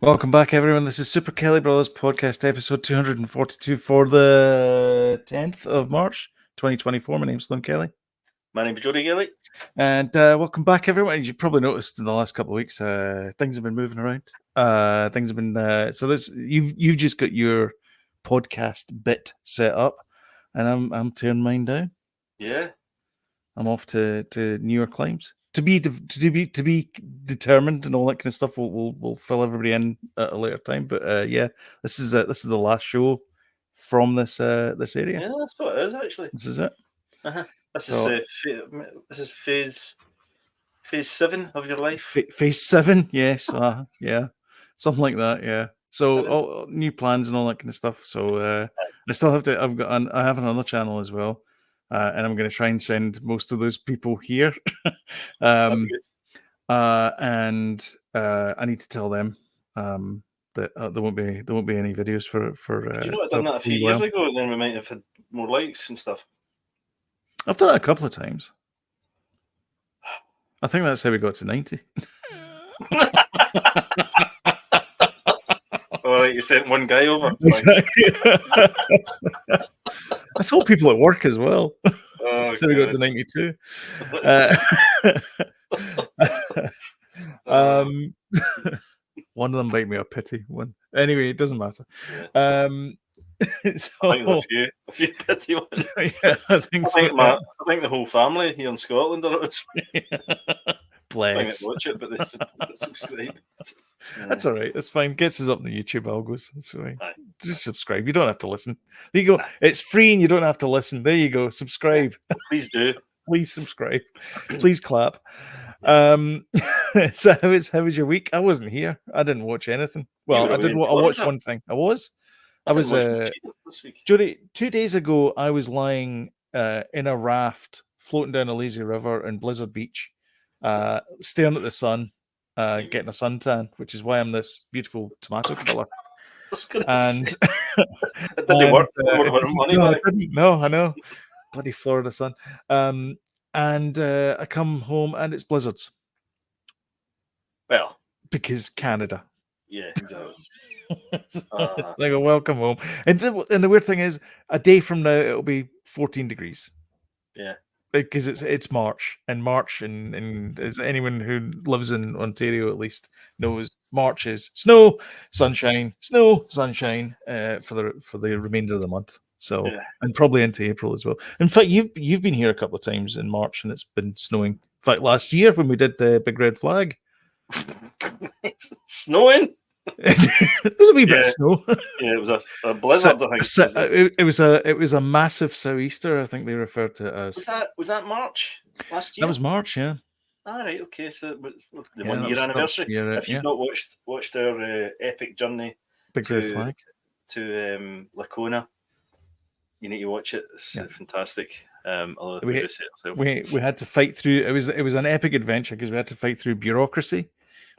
Welcome back, everyone. This is Super Kelly Brothers Podcast, episode 242 for the 10th of March, 2024. My name's Slim Kelly. My name's Jody Kelly. And welcome back, everyone. As you probably noticed in the last couple of weeks, things have been moving around. Things have been so this you've just got your podcast bit set up, and I'm tearing mine down. Yeah, I'm off to newer climes to be determined and all that kind of stuff. We'll fill everybody in at a later time. But yeah, this is the last show from this area. yeah, that's what it is actually. This is it. This is phase 7 of your life. Phase 7, yes, yeah, something like that. Yeah. So all new plans and all that kind of stuff. So I still have to. I have another channel as well. And I'm going to try and send most of those people here. And I need to tell them that there won't be any videos for. Did you know I'd done that a few years ago? Then we might have had more likes and stuff. I've done it a couple of times. I think that's how we got to 90. All right, you sent one guy over. I told people at work as well. Oh, so we got to 92. One of them bite me a pity one. Anyway, it doesn't matter. Yeah. So, I think there's a few pity ones. Yeah, I think I think the whole family here in Scotland are bless. I watch it, but they subscribe. That's all right. That's fine. Gets us up in the YouTube algos. That's all right. Just subscribe. You don't have to listen. There you go. It's free and you don't have to listen. There you go. Subscribe. Please do. Please subscribe. Please clap. So how was your week? I wasn't here. I didn't watch anything. Well, I watched one thing. I was this week. Jody, 2 days ago I was lying in a raft floating down a lazy river in Blizzard Beach, staring at the sun, getting a suntan, which is why I'm this beautiful tomato color. And it didn't work. No, I know. Bloody Florida sun. And I come home and it's blizzards. Well, because Canada. Yeah, exactly. It's like a welcome home. And the weird thing is, a day from now it'll be 14 degrees. Yeah. Because it's March, and as anyone who lives in Ontario at least knows, March is snow, sunshine, for the remainder of the month. So and probably into April as well. In fact, you've been here a couple of times in March, and it's been snowing. In fact, last year when we did the Big Red Flag, snowing. There was a wee bit of snow. Yeah, it was a blizzard. I think it was a massive sou'easter. I think they referred to it as. Was that March last year? That was March, yeah. All right, okay. So the 1 year anniversary. If you've not watched our epic journey Big Red Flag to Lacona, you need to watch it. It's fantastic. We had to fight through. It was an epic adventure because we had to fight through bureaucracy.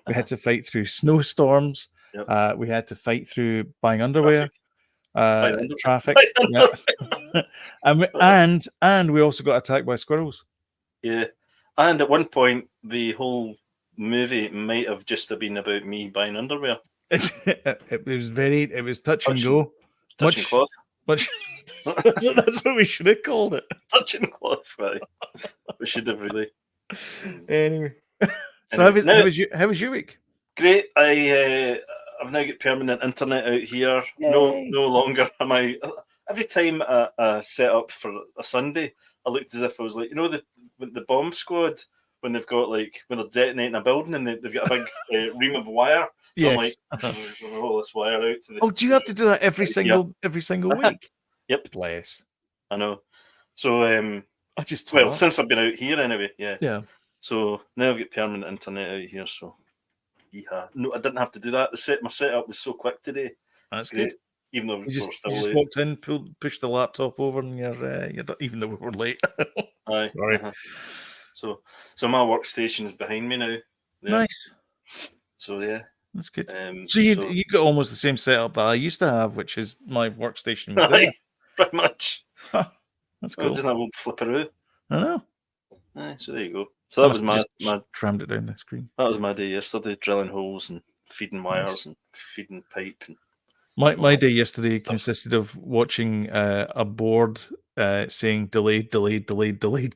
We had to fight through snowstorms. Yep. We had to fight through buying underwear, traffic. And we also got attacked by squirrels. Yeah, and at one point the whole movie might have just been about me buying underwear. It was touch and go. Touching cloth. That's what we should have called it. Touching cloth, right? We should have really. Anyway. So how was your week? Great. I've now got permanent internet out here. Yay. No longer am I. Every time I set up for a Sunday, I looked as if I was like, the bomb squad when they've got when they're detonating a building and they've got a big ream of wire. So I'm like, roll this wire out to the. Do you have to do that every single week? Yep. Bless. I know. So since I've been out here anyway, yeah. Yeah. So now I've got permanent internet out here, so no, I didn't have to do that. My setup was so quick today. That's good. Even though we just walked in, pushed the laptop over, and you're even though we were late. Aye. Sorry. So my workstation is behind me now. Yeah. Nice. So yeah, that's good. So you got almost the same setup that I used to have, which is my workstation was there. Pretty much. Huh. That's cool. Doesn't have a flipperoo. I know. Aye, so there you go. So that was my trammed it down the screen. That was my day yesterday, drilling holes and feeding wires and feeding pipe. And my day yesterday consisted of watching a board saying delayed,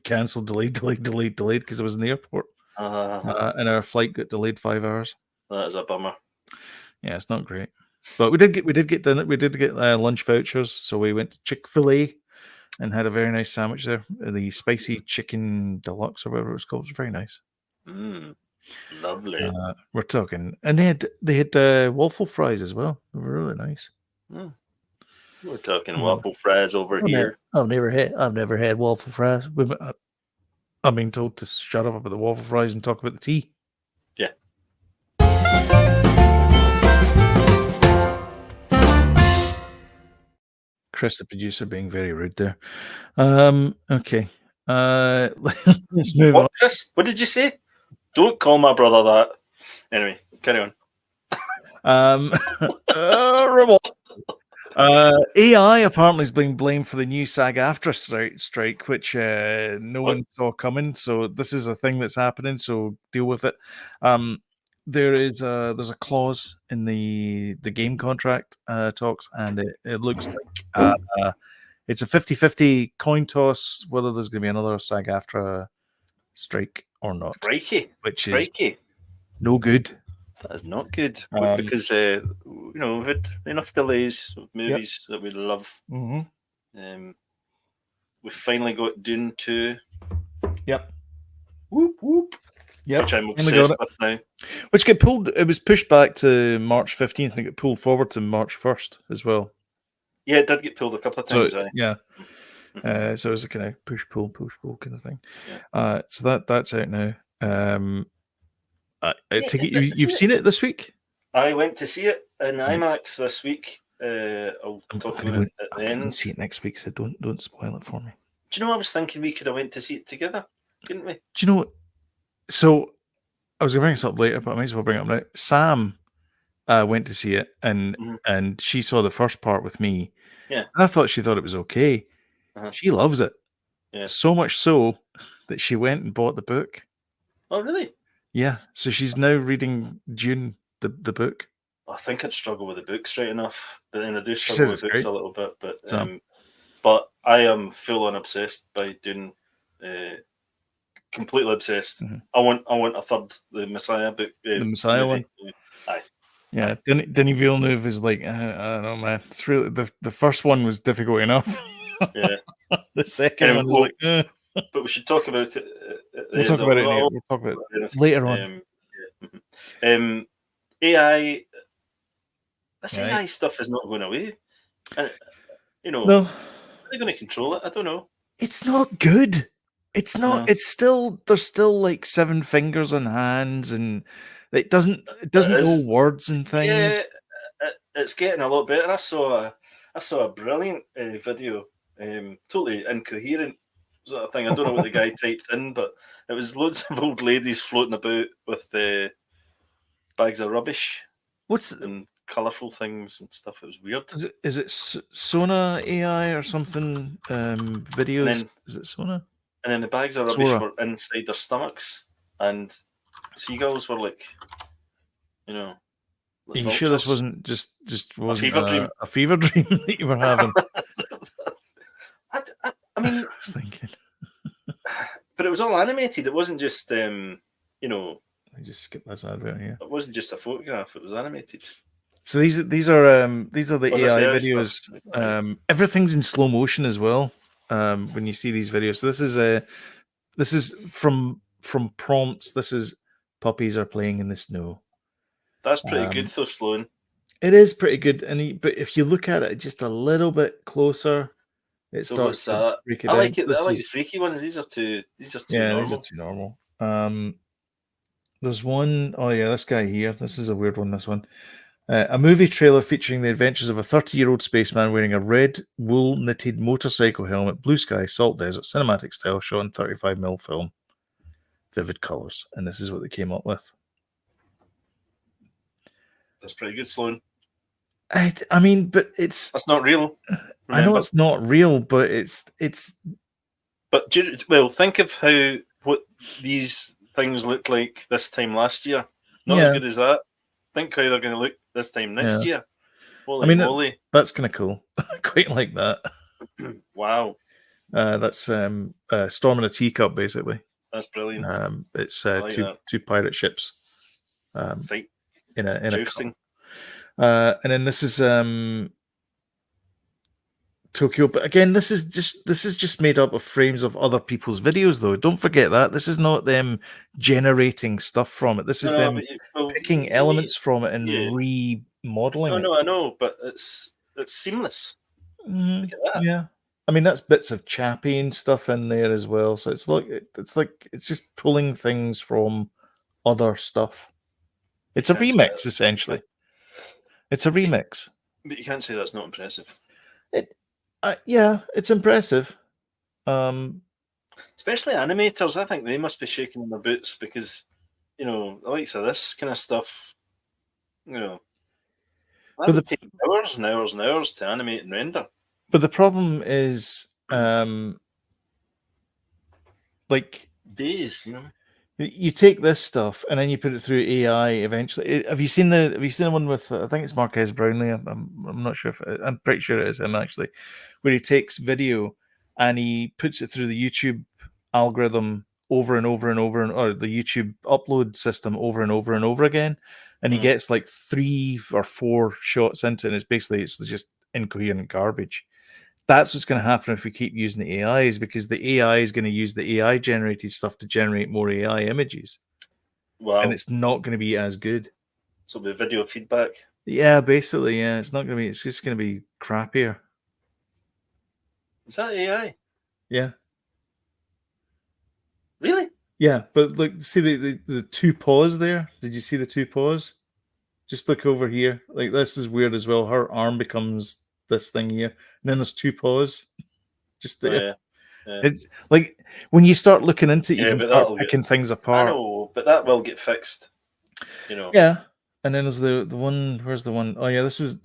cancelled, delayed, because I was in the airport. And our flight got delayed 5 hours. That is a bummer. Yeah, it's not great. But we did get dinner. We did get lunch vouchers, so we went to Chick-fil-A and had a very nice sandwich there. The spicy chicken deluxe or whatever it was called. It was very nice. Lovely. We're talking, and they had waffle fries as well. They were really nice. We're talking waffle fries over here. I've never had waffle fries. I've been told to shut up about the waffle fries and talk about the tea. Yeah. Chris, the producer, being very rude there. Okay. Let's move on. Chris, what did you say? Don't call my brother that. Anyway, carry on. AI apparently is being blamed for the new SAG-AFTRA strike, which no one saw coming. So this is a thing that's happening. So deal with it. There's a clause in the game contract talks, and it looks like it's a 50-50 coin toss whether there's going to be another SAG-AFTRA strike or not. Crikey. Which is no good. That is not good because we've had enough delays of movies that we love. We've finally got Dune 2. Yep. Whoop whoop. Yep. Which I'm obsessed with now. Which get pulled. It was pushed back to March 15th. and got pulled forward to March 1st as well. Yeah, it did get pulled a couple of times. So, yeah. So it was a kind of push pull kind of thing. Yeah. So that's out now. I take it you've seen it this week? I went to see it in IMAX this week. I'll talk about it at the end. I'll see it next week, so don't spoil it for me. Do you know what I was thinking? We could have went to see it together, couldn't we? Do you know what? So I was going to bring this up later, but I might as well bring it up now. Sam went to see it, and she saw the first part with me. Yeah. And I thought she thought it was okay. She loves it. Yeah. So much so that she went and bought the book. Oh, really? Yeah. So she's now reading Dune, the book. I think I'd struggle with the books right enough, but then I do struggle with books a little bit. But I am full on obsessed by Dune. Completely obsessed. I want a third the Messiah book. The Messiah movie. One. Aye. Yeah, Denis Villeneuve is like, I don't know, man. It's really the first one was difficult enough. Yeah. The second one is like, But we should talk about it. We'll talk about it. We'll talk about it later on. AI. This AI stuff is not going away. And, no. Are they going to control it? I don't know. It's not good. It's not. It's still. There's still like 7 fingers and hands, and it doesn't know words and things. Yeah, it's getting a lot better. I saw a brilliant video, totally incoherent sort of thing. I don't know what the guy typed in, but it was loads of old ladies floating about with bags of rubbish. And colourful things and stuff. It was weird. Is it Sona AI or something? Videos. Is it Sona? And then the bags of rubbish were inside their stomachs, and seagulls were like, Are you sure this wasn't just a fever dream? A fever dream that you were having? I mean, I was thinking, but it was all animated. It wasn't just I just skip this advert here. It wasn't just a photograph. It was animated. So these are the AI videos. Everything's in slow motion as well. When you see these videos, so this is from prompts. This is puppies are playing in the snow. That's pretty good though, Sloan. It is pretty good, but if you look at it just a little bit closer, it starts to break it down. I like the freaky ones. These are too normal. These are too normal. There's one, this guy here. This is a weird one, this one. A movie trailer featuring the adventures of a 30-year-old spaceman wearing a red wool knitted motorcycle helmet, blue sky, salt desert, cinematic style, shot in 35mm film. Vivid colours. And this is what they came up with. That's pretty good, Sloan. I mean, but that's not real. Remember. I know it's not real, but it's. But think of what these things looked like this time last year. Not as good as that. Think how they're going to look this time next year. Holy I mean, moly! That's kind of cool. I quite like that. Wow. That's Storm in a Teacup, basically. That's brilliant. It's like two pirate ships fight in a jousting. And then this is Tokyo, but again, this is just made up of frames of other people's videos, though. Don't forget that this is not them generating stuff from it. This is them picking elements from it and remodeling it. No, I know, but it's seamless. Mm-hmm. Look at that. Yeah, I mean that's bits of Chappie and stuff in there as well. So it's just pulling things from other stuff. It's a remix, essentially. It's a remix. But you can't say that's not impressive. Yeah, it's impressive. Especially animators, I think they must be shaking their boots because, the likes of this kind of stuff, that would take hours and hours and hours to animate and render. But the problem is, like days, You take this stuff and then you put it through AI eventually. Have you seen the one with I think it's Marquez Brownlee? I'm not sure I'm pretty sure it is him actually, where he takes video and he puts it through the YouTube algorithm over and over and over, or the YouTube upload system over and over and over again, and he gets like 3 or 4 shots into it, and it's just incoherent garbage. That's what's going to happen if we keep using the AIs, because the AI is going to use the AI generated stuff to generate more AI images. Wow. And it's not going to be as good. So it'll be video feedback. Yeah, basically, yeah. It's not going to be, it's just going to be crappier. Is that AI? Yeah. Really? Yeah, but look, see the 2 paws there? Did you see the 2 paws? Just look over here. Like, this is weird as well. Her arm becomes this thing here. And then there's 2 paws just there. Oh, yeah. It's like when you start looking into it, you can start picking things apart. I know, but that will get fixed. Yeah. And then there's the one. Where's the one? Oh yeah, this is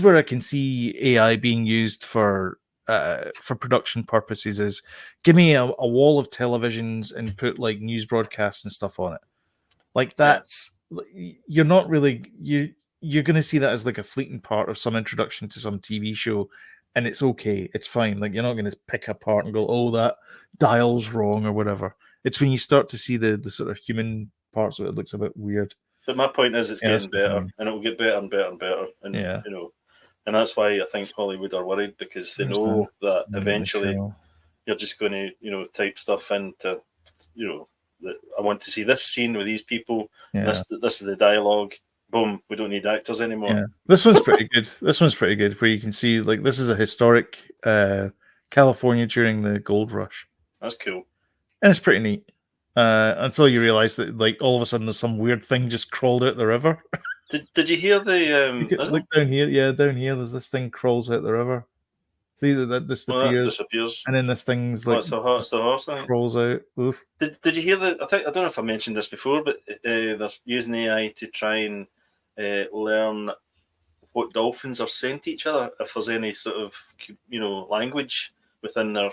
where I can see AI being used for production purposes. Is give me a wall of televisions and put like news broadcasts and stuff on it. Like that's you're not really you're going to see that as like a fleeting part of some introduction to some TV show. And it's okay. It's fine. Like, you're not going to pick apart and go, oh, that dial's wrong or whatever. It's when you start to see the sort of human parts of it, looks a bit weird. But my point is, it's getting better, and it will get better and better and better. And and that's why I think Hollywood are worried, because they know that eventually you're just going to type stuff into I want to see this scene with these people. Yeah. This is the dialogue. Boom, we don't need actors anymore. Yeah. This one's pretty good. This one's pretty good, where you can see, like, this is a historic California during the gold rush. That's cool. And it's pretty neat. Until you realize that, like, all of a sudden there's some weird thing just crawled out the river. Did you hear the... look down here. Yeah, down here, there's this thing crawls out the river. See, that disappears. And then this thing's like... it's the horse thing? Crawls out. Oof. Did you hear I don't know if I mentioned this before, but they're using AI to try and learn what dolphins are saying to each other, if there's any sort of language within their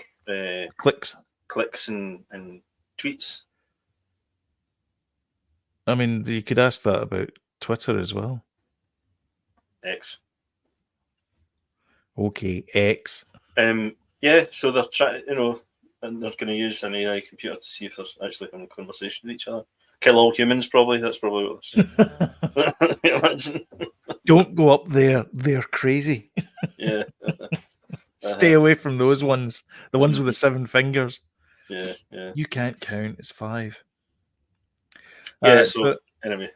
clicks and tweets. I mean, you could ask that about Twitter as well. X. Okay, X. Yeah, so they're trying, and they're going to use an AI computer to see if they're actually having a conversation with each other. Kill all humans, probably. That's probably what they're saying. Imagine. Don't go up there. They're crazy. Yeah. Stay away from those ones. The ones with the 7 fingers. Yeah. You can't count. It's 5. Yeah, so anyway.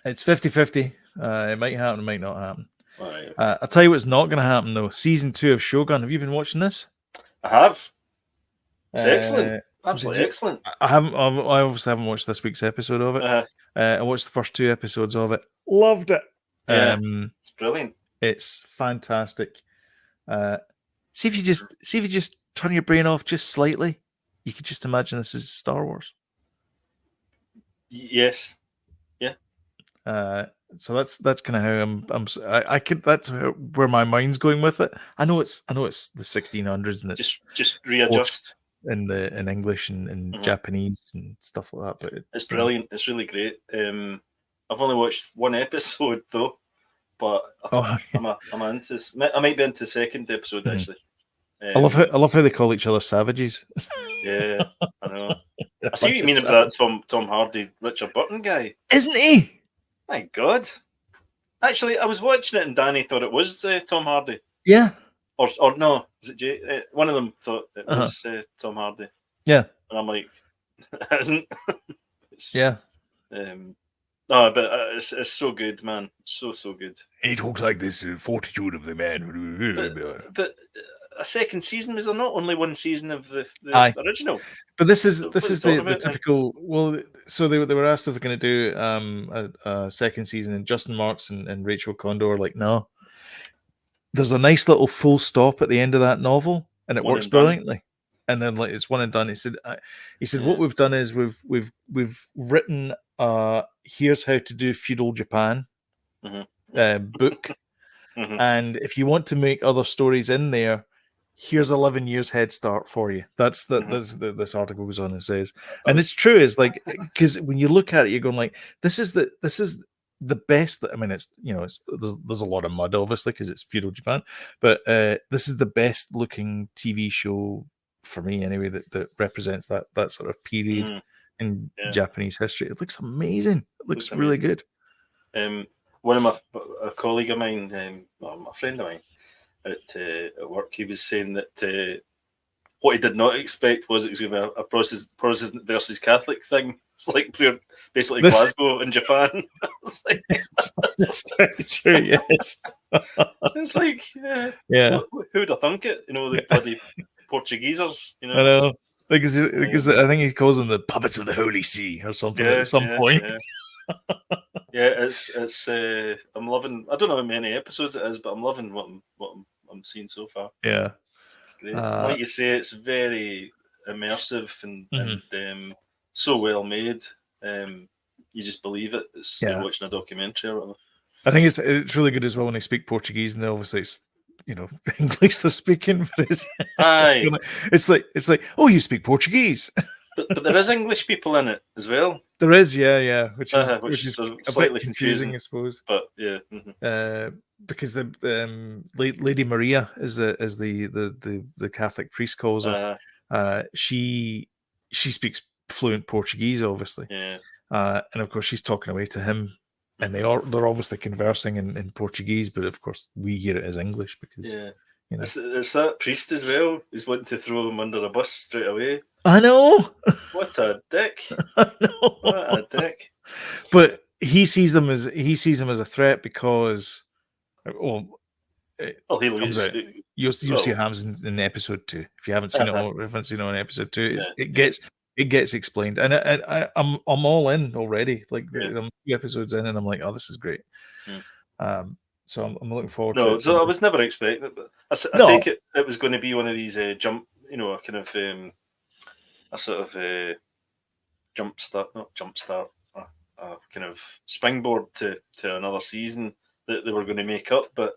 It's 50-50. It might happen, it might not happen. All right, okay. I'll tell you what's not going to happen, though. Season 2 of Shogun. Have you been watching this? I have. It's excellent. Absolutely excellent. I obviously haven't watched this week's episode of it. I watched the first 2 episodes of it. Loved it. Yeah, it's brilliant. It's fantastic. See if you just turn your brain off just slightly, you could just imagine this is Star Wars. Yes. Yeah. So that's kind of how I could. That's where my mind's going with it. I know it's the 1600s and it's just readjust. in English and Japanese and stuff like that. But it's brilliant. It's really great. I've only watched one episode though, but I I'm into. I might be into the second episode actually. I love how they call each other savages. Yeah, I know. I see what you mean about that Tom Hardy, Richard Burton guy. Isn't he? My God. Actually, I was watching it and Danny thought it was Tom Hardy. Yeah. Or no, is it Jay? One of them thought it was Tom Hardy. Yeah. And I'm like, it isn't. Yeah. No, but it's so good, man. So good. And he talks like this fortitude of the man. But a second season, is there not only one season of the original? But this is the typical. Well, so they were asked if they're going to do a second season, and Justin Marks and Rachel Condor are like, no. There's a nice little full stop at the end of that novel, and it works brilliantly. And then like it's one and done. He said, what we've done is we've written here's how to do feudal Japan book, and if you want to make other stories in there, here's 11 years head start for you. That's this article goes on and says, and it's true. Is like because when you look at it, you're going like this is the best. I mean, it's there's a lot of mud obviously because it's feudal Japan, but this is the best looking TV show for me anyway that represents that sort of period in Japanese history. It looks amazing. It looks really good. One of a colleague of mine, a friend of mine at work, he was saying that what he did not expect was it was going to be a Protestant versus Catholic thing. It's like basically Glasgow in Japan. It's like, that's very true, yes. It's like, who'd have thunk it? The bloody Portuguesers, I know. Because I think he calls them the puppets of the Holy See or something at some point. Yeah, it's I'm loving. I don't know how many episodes it is, but I'm loving what I'm seeing so far. Yeah, it's great. Like you say, it's very immersive and so well made. You just believe it. It's like watching a documentary or whatever. I think it's really good as well when they speak Portuguese, and obviously it's English they're speaking, but it's like oh, you speak Portuguese. But there is English people in it as well. There is, yeah, which is slightly confusing, I suppose. But yeah, because the Lady Maria is the Catholic priest calls her. She speaks fluent Portuguese, obviously. Yeah, and of course she's talking away to him, and they're obviously conversing in Portuguese, but of course we hear it as English because it's that priest as well. He's wanting to throw him under a bus straight away. I know. What a dick! I know. What a dick! But he sees them as a threat because, you'll see what happens in episode 2 if you haven't seen it. In episode 2, it gets explained, and I'm all in already. Like I'm 2 episodes in, and I'm like, oh, this is great. So I'm looking forward to it. So I was never expecting it, but I take it was going to be one of these jump, a kind of a sort of jump start, a kind of springboard to another season that they were going to make up. But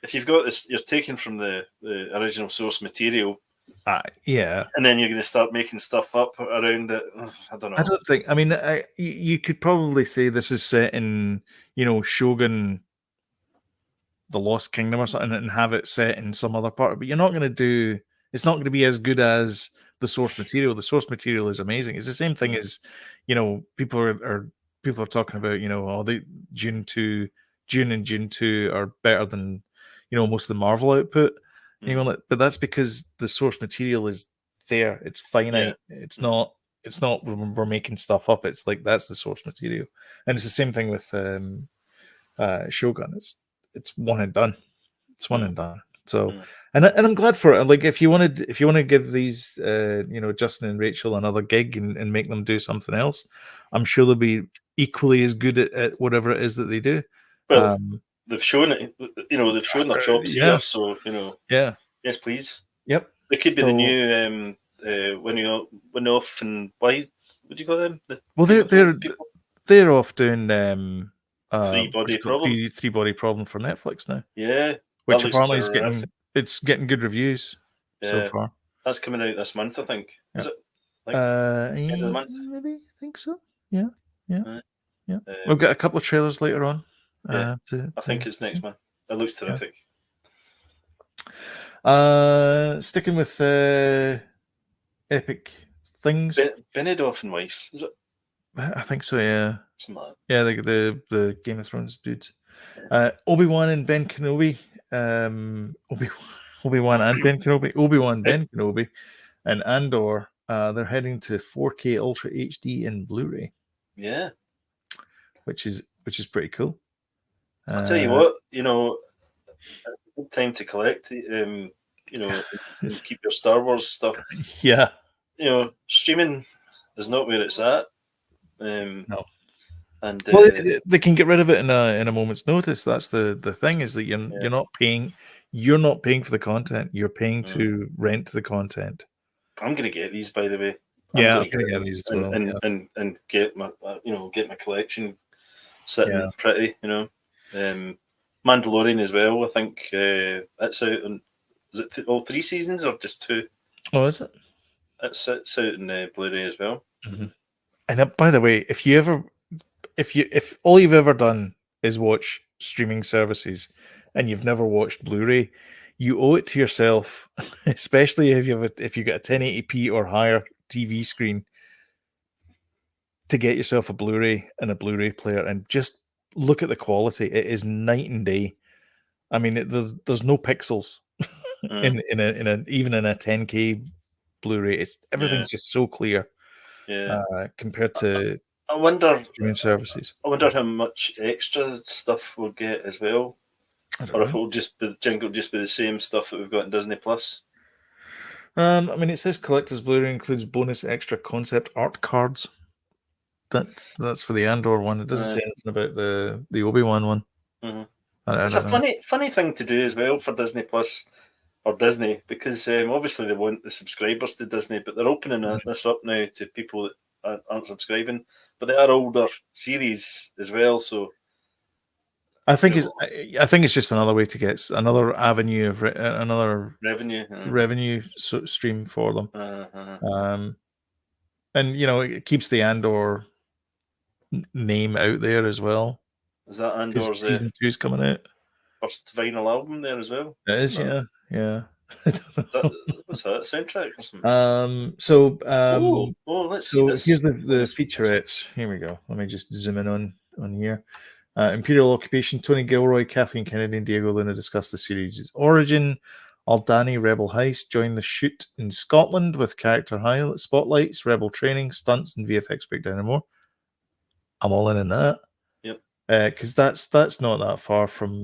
if you've got this, you're taking from the original source material. And then you're going to start making stuff up around it. I don't know. I don't think. I mean, you could probably say this is set in, Shogun, the Lost Kingdom or something, and have it set in some other part. But you're not going to do. It's not going to be as good as the source material. The source material is amazing. It's the same thing as, people are talking about, the June and June 2 are better than, most of the Marvel output. But that's because the source material is there. It's finite. It's not we're making stuff up. It's like that's the source material, and it's the same thing with Shogun. It's one and done. It's one and done. So, and I'm glad for it. Like if you want to give these Justin and Rachel another gig and make them do something else, I'm sure they'll be equally as good at whatever it is that they do. Well, they've shown it. They've shown their chops here. So yes, please. Yep. They could be the new Winoff and White. What do you call them? They're off doing Three Body Problem for Netflix now. Yeah, which apparently is getting good reviews so far. That's coming out this month, I think. Is it? Like end of the month? Maybe, I think so. Yeah. Right. We've got a couple of trailers later on. Yeah, to I think it's next see. month. It looks terrific. Sticking with epic things. Benioff and Weiss, is it? I think so. Yeah. Something like Yeah, the Game of Thrones dudes. Obi-Wan and Ben Kenobi. Obi-Wan and Ben Kenobi. Obi-Wan, Ben Kenobi, and Andor. They're heading to 4K Ultra HD and Blu-ray. Yeah, which is pretty cool. I'll tell you what, it's a good time to collect. And keep your Star Wars stuff. Yeah. Streaming is not where it's at. No. And well, they can get rid of it in a moment's notice. That's the thing, is that you're not paying. You're not paying for the content. You're paying to rent the content. I'm going to get these, by the way. I'm going to get these as well, and get my get my collection sitting pretty. Mandalorian as well. I think it's out on. Is it all 3 seasons or just 2? Oh, is it? It's out in Blu-ray as well. Mm-hmm. And by the way, if all you've ever done is watch streaming services and you've never watched Blu-ray, you owe it to yourself, especially if you got a 1080p or higher TV screen, to get yourself a Blu-ray and a Blu-ray player and just look at the quality. It is night and day. I mean, there's no pixels in even in a 10K Blu-ray. Everything's just so clear. Yeah. Compared to I wonder streaming services. I wonder how much extra stuff we'll get as well, or if it'll just be the same stuff that we've got in Disney Plus. I mean, it says collector's Blu-ray includes bonus extra concept art cards. That's for the Andor one. It doesn't say anything about the Obi-Wan one. Mm-hmm. It's a funny thing to do as well for Disney Plus or Disney, because obviously they want the subscribers to Disney, but they're opening this up now to people that aren't subscribing, but they are older series as well. So I think it's just another way to get another avenue of another revenue stream for them. And it keeps the Andor name out there as well. Is that Andor's season 2's coming out? First vinyl album there as well? It is, yeah. What's that, soundtrack or something? Let's see this. Here's the featurettes. Here we go. Let me just zoom in on here. Imperial Occupation, Tony Gilroy, Kathleen Kennedy, and Diego Luna discuss the series' origin. Aldani, Rebel Heist, join the shoot in Scotland with character highlights, spotlights, Rebel training, stunts, and VFX breakdown and more. I'm all in that. Yep. Because that's not that far from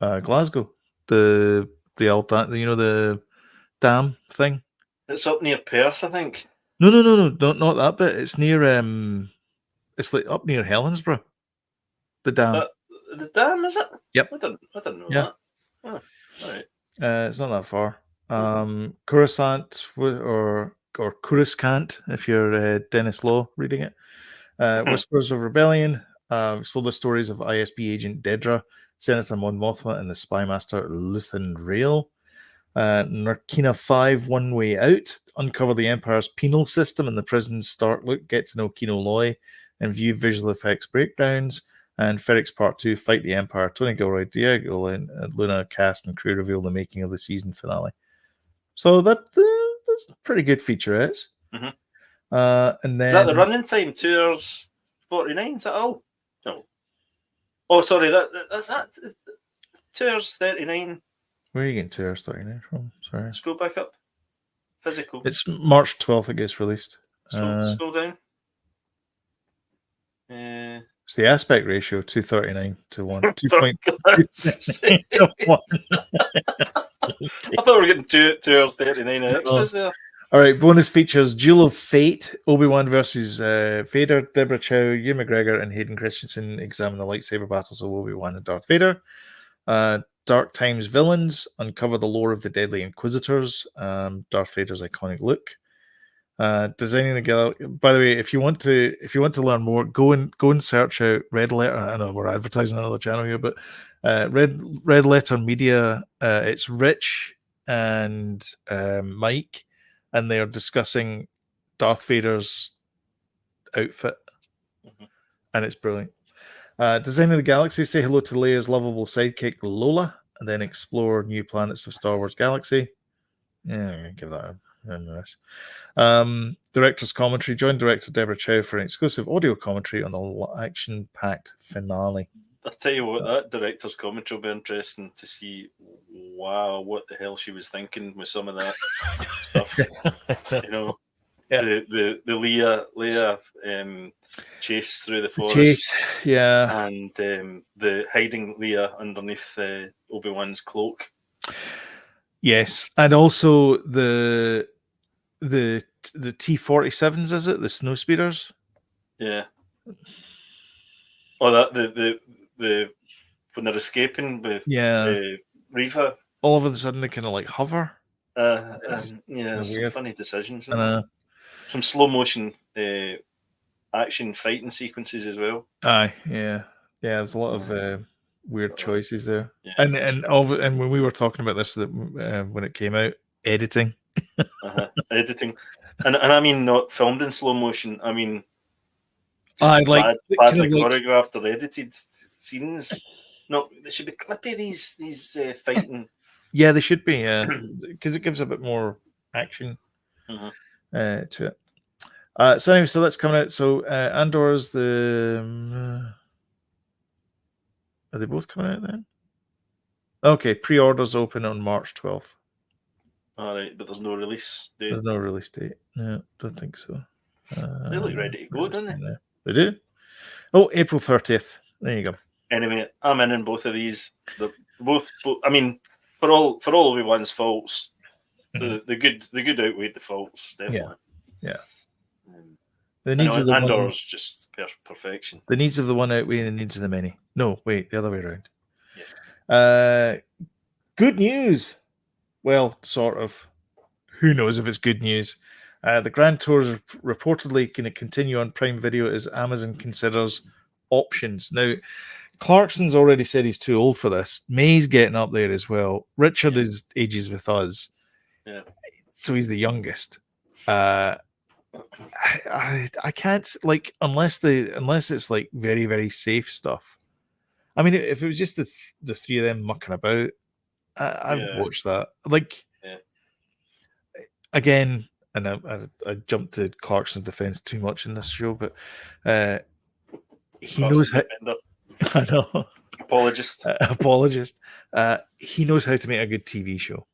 Glasgow. The the dam thing. It's up near Perth, I think. No, not that bit. It's near it's like up near Helensburgh. The dam. The dam, is it? Yep. I didn't know that. Oh, all right. It's not that far. Coruscant or Coruscant, if you're Dennis Law reading it. Whispers of Rebellion. Explore the stories of ISB agent Dedra, Senator Mon Mothma, and the spy master Luthen Rael. Narkina 5 One Way Out. Uncover the Empire's penal system and the prison's start look. Get to know Kino Loy and view visual effects breakdowns. And Ferrix Part 2, Fight the Empire. Tony Gilroy, Diego Luna cast and crew reveal the making of the season finale. So that's a pretty good featurettes. Mm-hmm. And then is that the running time? 2 hours 49? Is that all? No. Oh, sorry. That's 2 hours 39. Where are you getting 2 hours 39 from? Sorry. Scroll back up. Physical. It's March 12th it gets released. Scroll down. It's the aspect ratio 239 to 1. 2. I thought we were getting 2 hours 39 extras there. All right, bonus features: Duel of Fate, Obi-Wan versus Vader, Deborah Chow, Ewan McGregor, and Hayden Christensen examine the lightsaber battles of Obi-Wan and Darth Vader. Dark Times villains uncover the lore of the Deadly Inquisitors, Darth Vader's iconic look. Designing the galaxy. By the way, if you want to learn more, go and search out Red Letter. I know we're advertising another channel here, but Red Letter Media. It's rich and Mike, and they are discussing Darth Vader's outfit, and it's brilliant. Design of the Galaxy, say hello to Leia's lovable sidekick Lola, and then explore new planets of Star Wars Galaxy. Yeah, give that a nice. Director's commentary. Join director Deborah Chow for an exclusive audio commentary on the action-packed finale. I'll tell you what, that director's commentary will be interesting to see. Wow, what the hell she was thinking with some of that stuff. You know, Yeah. the Leia chase through the forest, Chase, yeah, and the hiding Leia underneath Obi-Wan's cloak. yes, and also the T-47s, is it the snow speeders? Yeah. Oh, that the when they're escaping with Reva. All of a sudden they kind of like hover. Yeah, some weird. funny decisions. Some slow motion action fighting sequences as well. Aye, yeah. There's a lot of weird choices there. Yeah. And when we were talking about this when it came out, editing. Editing, and I mean not filmed in slow motion. I mean just badly choreographed or edited scenes. No, they should be clippy. These fighting. Yeah, they should be. Because it gives a bit more action to it. So anyway, so that's coming out. So Andor's the. Are they both coming out then? Okay, pre-orders open on March 12th. All right, but there's no release date. There's no release date. No, don't think so. They look ready to go, don't they? They do. Oh, April 30th. There you go. Anyway, I'm in both of these. They're both. I mean, for all Obi-Wan's faults, the good outweighed the faults, definitely. Yeah. The needs of the Andor's just perfection. The needs of the one outweigh the needs of the many. No, wait, the other way around. Yeah. Good news. Well, sort of. Who knows if it's good news? The Grand Tour is reportedly going to continue on Prime Video as Amazon considers options. Now, Clarkson's already said he's too old for this. May's getting up there as well. Richard is ages with us. Yeah. So he's the youngest. I can't, like, unless it's like very, very safe stuff. I mean, if it was just the three of them mucking about, I would watch that. Like, again, and I jumped to Clarkson's defense too much in this show, but he knows how. I know. Apologist. He knows how to make a good TV show.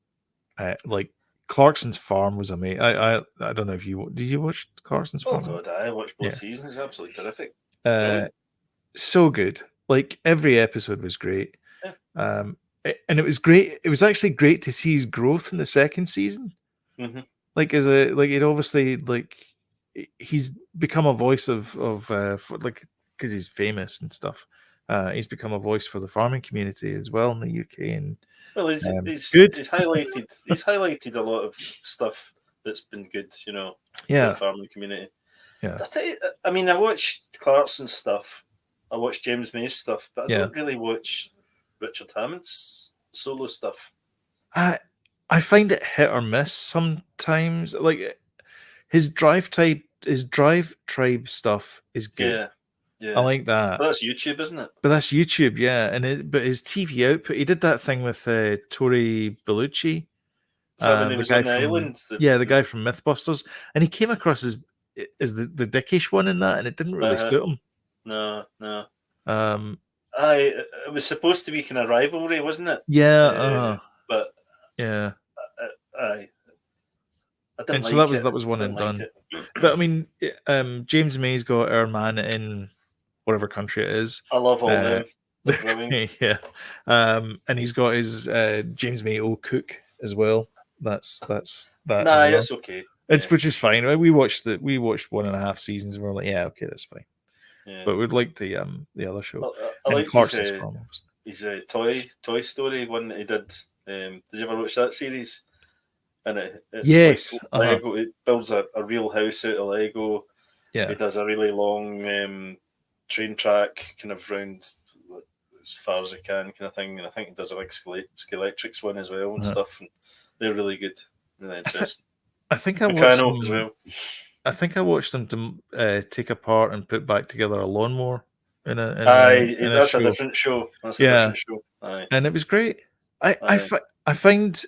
Like Clarkson's Farm was amazing. I don't know if did you watch Clarkson's Farm? Oh God, I watched both seasons. Absolutely terrific. So good. Like every episode was great. And it was great. It was actually great to see his growth in the second season. Mm-hmm. Like it obviously he's become a voice of like because he's famous and stuff. He's become a voice for the farming community as well in the UK. And well, he's highlighted a lot of stuff that's been good, for the farming community. Yeah, I mean, I watched Clarkson's stuff, I watched James May's stuff, but I don't really watch Richard Hammond's solo stuff. I find it hit or miss sometimes. Like his Drive Tribe stuff is good. Yeah, I like that. But that's YouTube, isn't it? But that's YouTube, yeah. But his TV output, he did that thing with Tori Bellucci. Is that when he was on the island? The guy from MythBusters, and he came across as the dickish one in that, and it didn't really suit him. No. It was supposed to be kind of rivalry, wasn't it? Yeah. But yeah. I didn't and so that was one and done. But I mean, James May's got our man in whatever country it is. I love all them. Yeah. And he's got his James May O Cook as well. That's that. Nah, that's okay. Which is fine. We watched 1.5 seasons and we're like, yeah, okay, that's fine. Yeah. But we'd like the other show. I liked his Toy Story one that he did. Did you ever watch that series? And it's like Lego. It builds a real house out of Lego. Yeah. It does a really long train track kind of round as far as it can kind of thing. And I think it does a big Skeletrix one as well and stuff. And They're really good, really interesting. I think I watched Meccano them as well. I think I watched them to take apart and put back together a lawnmower in Aye, a that's a show. different show. That's a Yeah, different show. Aye, and it was great. I I, aye. fi- I find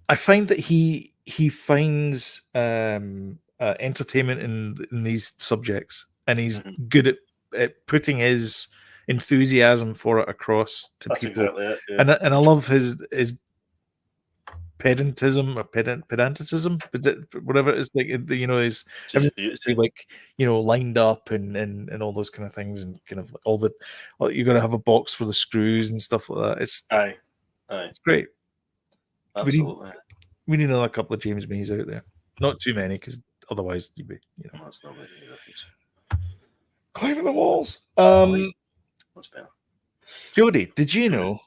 I find that he finds entertainment in these subjects, and he's Mm-hmm. good at putting his enthusiasm for it across to That's people. exactly it. Yeah. And I love his pedantism or pedanticism, whatever it is. Like is It's easy everything for you to be say. like lined up and all those kind of things, and kind of all the you got to have a box for the screws and stuff like that. Aye, aye, It's great. We need absolutely. we need another couple of James Mays out there. Not too many, because otherwise you'd be That's not really a difference. climbing the walls. That's better. Jody, did you know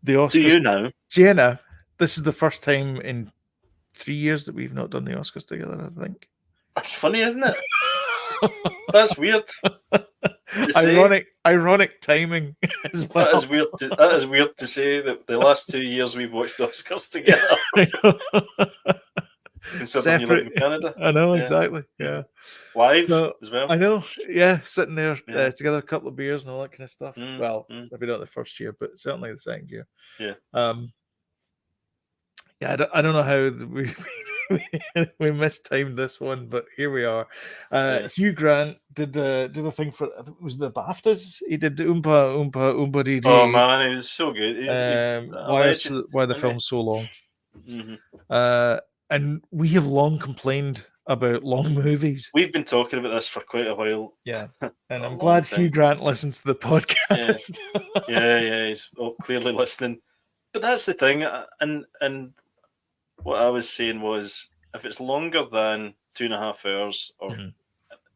the Do Oscars? you know? Sienna, this is the first time in 3 years that we've not done the Oscars together, I think. That's funny, isn't it? That's weird to say. Ironic timing as well. That is weird. That is weird to say that the last 2 years we've watched the Oscars together. Considering you live in Canada. I know, Yeah. exactly. Yeah. Live So, as well. I know. Yeah, sitting there Yeah. together, a couple of beers and all that kind of stuff. Well, mm. maybe not the first year, but certainly the second year. Yeah. Yeah, I don't know how we mistimed this one, but here we are. Yeah. Hugh Grant did a thing for, I think it was the BAFTAs. He did the Oompa Oompa Oompa Dee Dee. Oh man, he was so good. He's a legend. Why are the films so long? Mm-hmm. And we have long complained about long movies. We've been talking about this for quite a while. Yeah, and I'm glad Hugh Grant listens to the podcast. Yeah, he's clearly listening. But that's the thing, and what I was saying was, if it's longer than 2.5 hours, or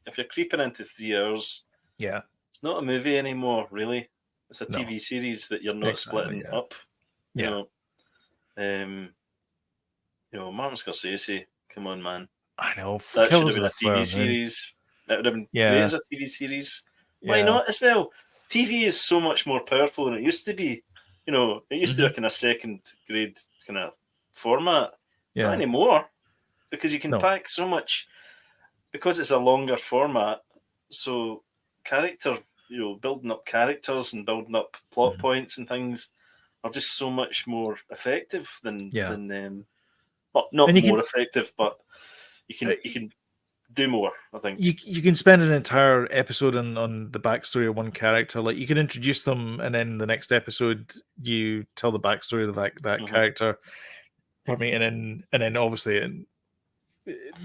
if you're creeping into 3 hours, yeah, it's not a movie anymore. Really, it's a TV series that you're not splitting up. You know, Martin Scorsese. Come on, man. I know that should have been a TV series. That would have been great as a TV series. Why not as well? TV is so much more powerful than it used to be. You know, it used to be a kind of second grade kind of format. Not anymore, because you can pack so much, because it's a longer format. So character, building up characters and building up plot points and things are just so much more effective than well, not more effective, but you can do more, I think. You can spend an entire episode on the backstory of one character. Like, you can introduce them, and then the next episode you tell the backstory of that character. Pardon me, and then obviously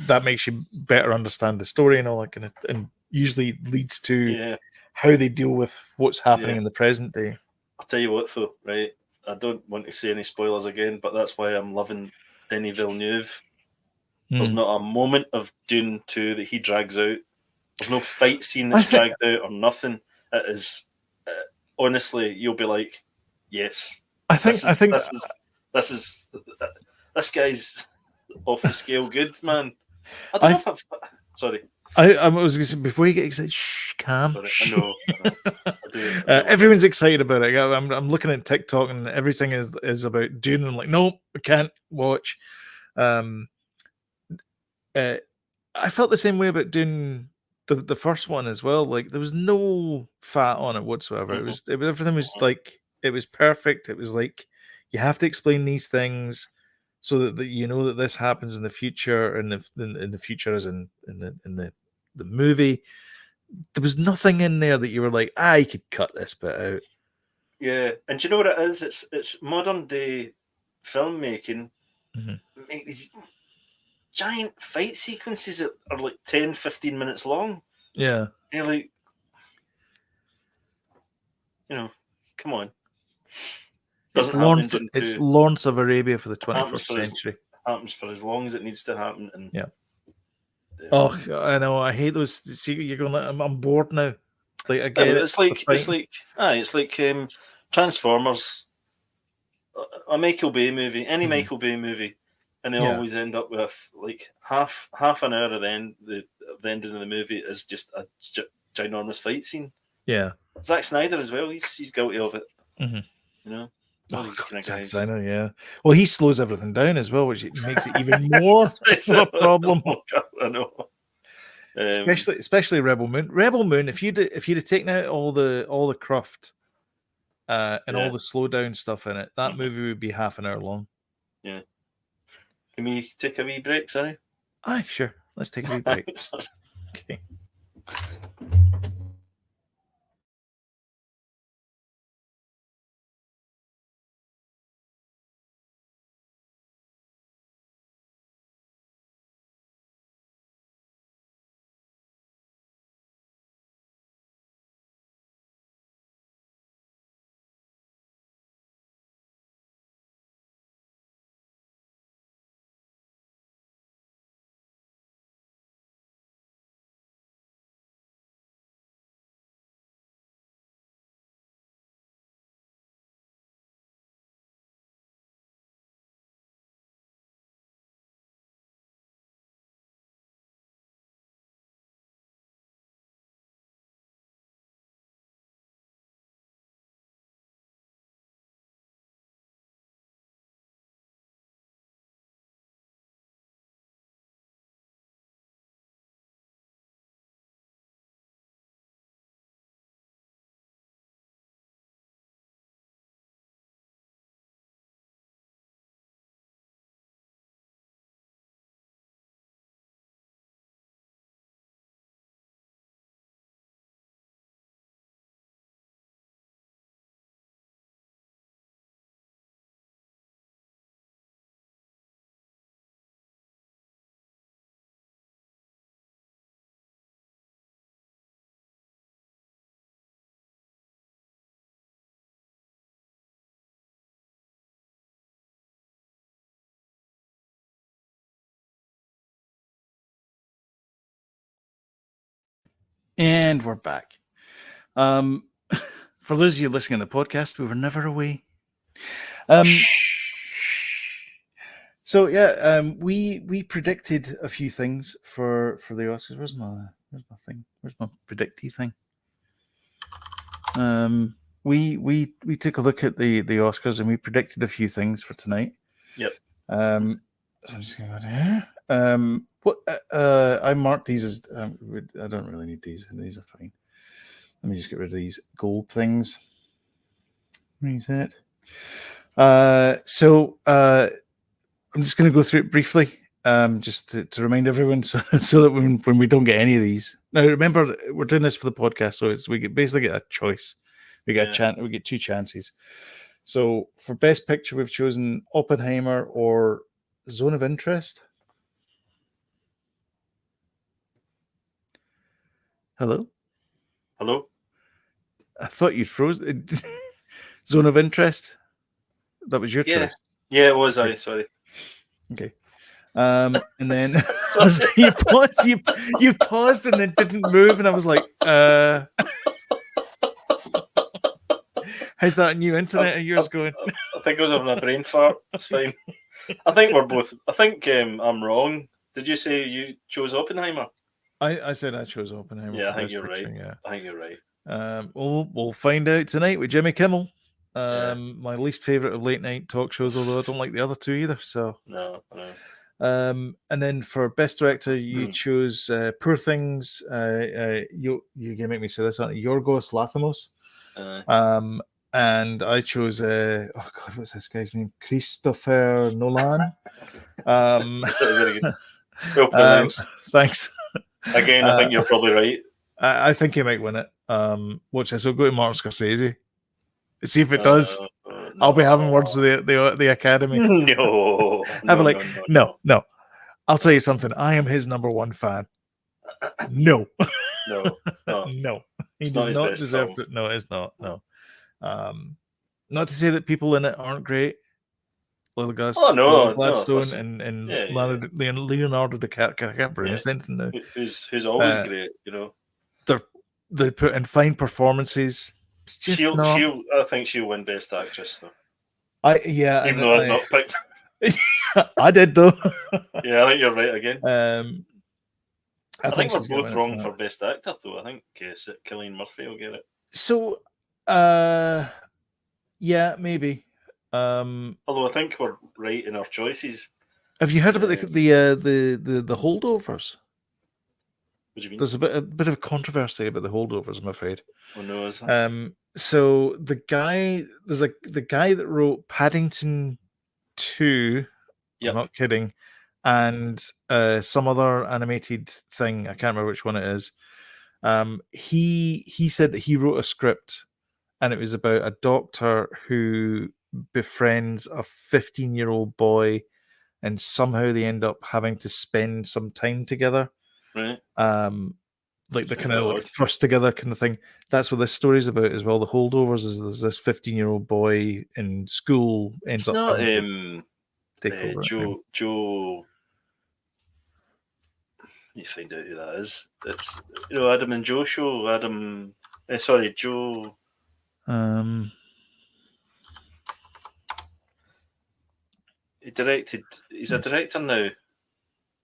that makes you better understand the story and all that kind of, and usually leads to how they deal with what's happening in the present day. I'll tell you what, though, right? I don't want to say any spoilers again, but that's why I'm loving Denis Villeneuve. There's not a moment of Dune 2 that he drags out. There's no fight scene that's dragged out or nothing. It is honestly, you'll be like, yes. This guy's off the scale good, man. I don't know if sorry. I was going to say, before you get excited, shh, calm. Sorry, I know. I do. Everyone's excited about it. I'm looking at TikTok and everything is about Dune. I'm like, no, I can't watch. I felt the same way about Dune, the first one as well. Like, there was no fat on it whatsoever. It was everything was like, it was perfect. It was like, you have to explain these things so that you know that this happens in the future, and in the future as in the movie. There was nothing in there that you were like, I could cut this bit out. Yeah, and do you know what it is? It's modern day filmmaking. Make these giant fight sequences that are like 10, 15 minutes long. Yeah. And you're like, come on. It's Lawrence of Arabia for the 21st century. Happens for as long as it needs to happen. And oh, I know. I hate those. See, you're going like, I'm bored now. Like, again, it's like Transformers, a Michael Bay movie, any Michael Bay movie, and they always end up with like half an hour of the ending of the movie is just a ginormous fight scene. Yeah, Zack Snyder as well. He's guilty of it. You know. All these kind of Zack guys. Snyder, yeah. Well, he slows everything down as well, which makes it even more of a problem. I know. Especially Rebel Moon. Rebel Moon, if you'd have taken out all the cruft and all the slowdown stuff in it, that movie would be half an hour long. Yeah. Can we take a wee break, sorry? Aye, sure. Let's take a wee break. Okay. And we're back. For those of you listening to the podcast, we were never away. So yeah, we predicted a few things for the Oscars. Where's my thing? Where's my predicty thing? We took a look at the Oscars and we predicted a few things for tonight. Yep. So I'm just going to go here. What I marked these as I don't really need these. These are fine. Let me just get rid of these gold things. Reset. So I'm just going to go through it briefly, just to remind everyone, so that when we don't get any of these. Now, remember, we're doing this for the podcast, so we basically get a choice. We get a chance. We get two chances. So for Best Picture, we've chosen Oppenheimer or Zone of Interest. Hello? I thought you'd froze. Zone of Interest? That was your choice? Yeah, it was. Okay. Sorry. Okay. And then you paused and then didn't move, and I was like, how's that new internet of yours going? I think I was having a brain fart. It's fine. I think we're both. I think I'm wrong. Did you say you chose Oppenheimer? I said I chose Oppenheimer. Yeah, I think you're right. Yeah, I think you're right. We'll find out tonight with Jimmy Kimmel. My least favorite of late night talk shows, although I don't like the other two either. So no, I know. And then for Best Director, you chose Poor Things. You can make me say this, Yorgos Lanthimos. And I chose oh god, what's this guy's name? Christopher Nolan. Very good. Well pronounced. Thanks. Again, I think you're probably right. I think he might win it. Watch this. I'll go to Martin Scorsese. See if it does. No. I'll be having words with the Academy. No. I'll be like, no. I'll tell you something. I am his number one fan. No. No. He does not deserve it. No, it's not. No. Not to say that people in it aren't great. Gladstone and Leonardo DiCaprio. Who's always great, you know. They put in fine performances. It's just I think she'll win Best Actress though. Even though I've not picked. I did though. Yeah, I think you're right again. I think we're both wrong for Best Actor though. I think Cillian Murphy will get it. So, yeah, maybe. Although I think we're right in our choices. Have you heard about the holdovers? What do you mean? There's a bit of controversy about the holdovers, I'm afraid. Oh no, is that? So the guy that wrote Paddington 2, I'm Yep. not kidding, and some other animated thing, I can't remember which one it is. He said that he wrote a script, and it was about a doctor who befriends a 15-year-old boy, and somehow they end up having to spend some time together. Right. Like they're Sounds kind of a bit like odd. thrust together kind of thing. That's what this story's about as well. The holdovers is there's this 15-year-old boy in school ends It's up not having to take over it. Joe. You find out who that is. It's Adam and Joe show. Sorry, Joe. He directed. He's a director now,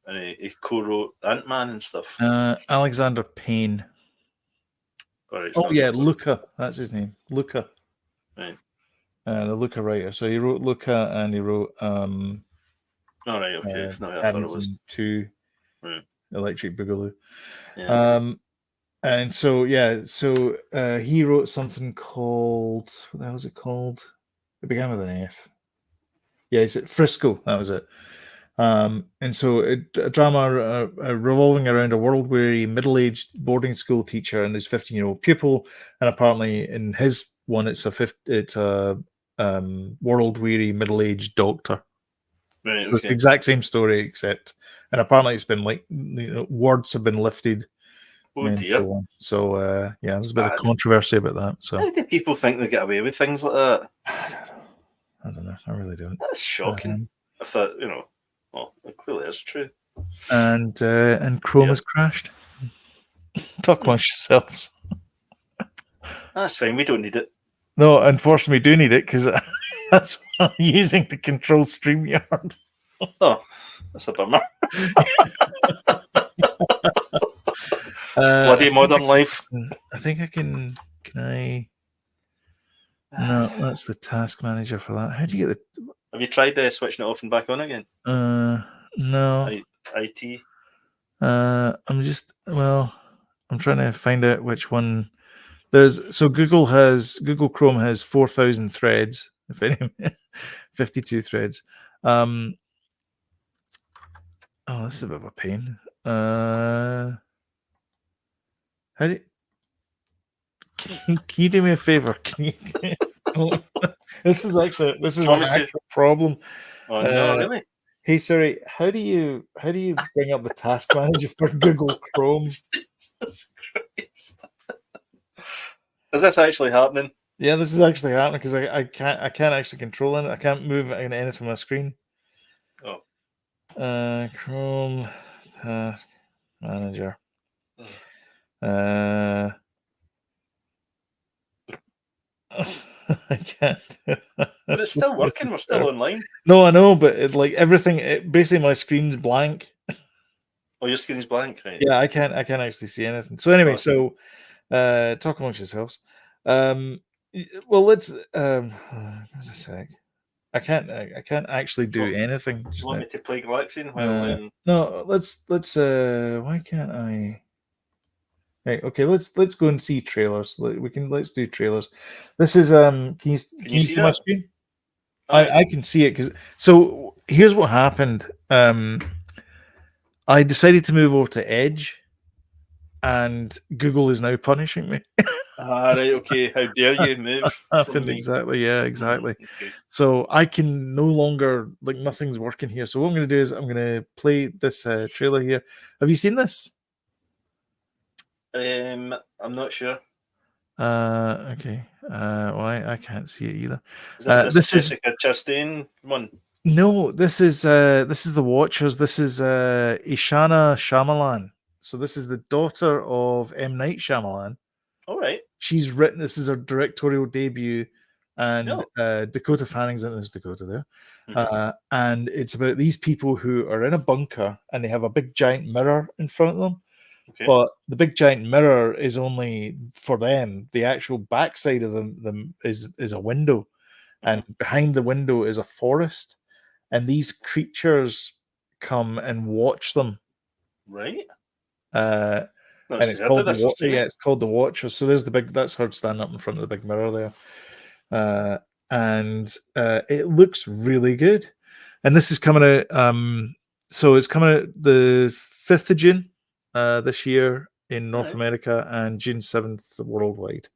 and he co-wrote Ant-Man and stuff. Alexander Payne. Or it's Oh not yeah, before. Luca. That's his name. Luca. Right. The Luca writer. So he wrote Luca and he wrote All right. Okay. It's not who I thought it was. Paddington 2, Right. Electric Boogaloo. Yeah. And so he wrote something called, what the hell was it called? It began with an F. Yeah, is it Frisco? That was it. And so a drama revolving around a world-weary, middle-aged boarding school teacher and his 15-year-old pupil, and apparently in his one, it's a world-weary, middle-aged doctor. Right. So it's the Okay. exact same story, except, and apparently it's been like words have been lifted Oh and dear. so on. So yeah, there's a bit of Bad. controversy about that. So How do people think they get away with things like that? I don't know. I really don't. That's shocking. If that, well, it clearly is true. And Chrome has crashed. Talk amongst yourselves. That's fine. We don't need it. No, unfortunately, we do need it because that's what I'm using to control StreamYard. Oh, that's a bummer. Bloody modern life. I think I can. Can I? No, that's the task manager for that. How do you get the? Have you tried switching it off and back on again? No. IT. I'm trying to find out which one. Google Chrome has 4,000 threads. If any, 52 threads. Oh, this is a bit of a pain. How do? Can you do me a favor? Can you? This is an actual problem. Oh no, really? Hey Siri, how do you bring up the task manager for Google Chrome? Jesus Christ. Is this actually happening? Yeah, this is actually happening because I can't actually control it. I can't move anything from my screen. Oh. Chrome task manager. I can't. But it's still working. We're still online. No, I know, but everything. Basically, my screen's blank. Oh, your screen's blank, right? Yeah, I can't actually see anything. So anyway, talk amongst yourselves. Well, let's. What's a sec? I can't actually do anything. You want me to play Galaxian while? No, let's. Why can't I? Right. Okay. Let's go and see trailers. Let's do trailers. This is Can you see my screen? I can see it because. So here's what happened. I decided to move over to Edge, and Google is now punishing me. Right. Okay. How dare you move from me? Exactly. Yeah. Exactly. Okay. So I can no longer nothing's working here. So what I'm going to do is I'm going to play this trailer here. Have you seen this? I'm not sure. Okay. Why I can't see it either. Is this Jessica Chastain one? No, this is The Watchers. This is Ishana Shyamalan. So this is the daughter of M. Night Shyamalan. All right. She's written. This is her directorial debut, and Dakota Fanning's in this. Dakota there, and it's about these people who are in a bunker and they have a big giant mirror in front of them. Okay. But the big giant mirror is only for them. The actual backside of them is a window. and behind the window is a forest, and these creatures come and watch them. Right. And it's called it's called the Watchers. So there's that's her standing up in front of the big mirror there, and it looks really good. And this is coming out. So it's coming out the 5th of June this year in North America, and June 7th worldwide.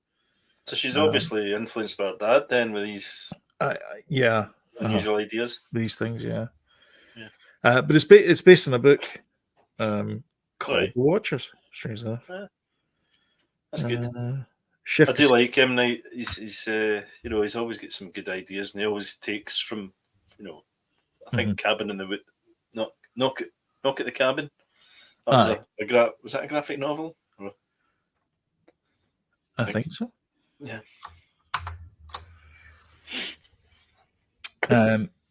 So she's obviously influenced by her dad then with these unusual ideas. These things, yeah. Yeah. But it's based on a book called The Watchers. Strange enough. That's good. I do like him now. He's he's always got some good ideas, and he always takes from I think Cabin in the Wood, knock at the Cabin. That was was that a graphic novel? I think so. Yeah.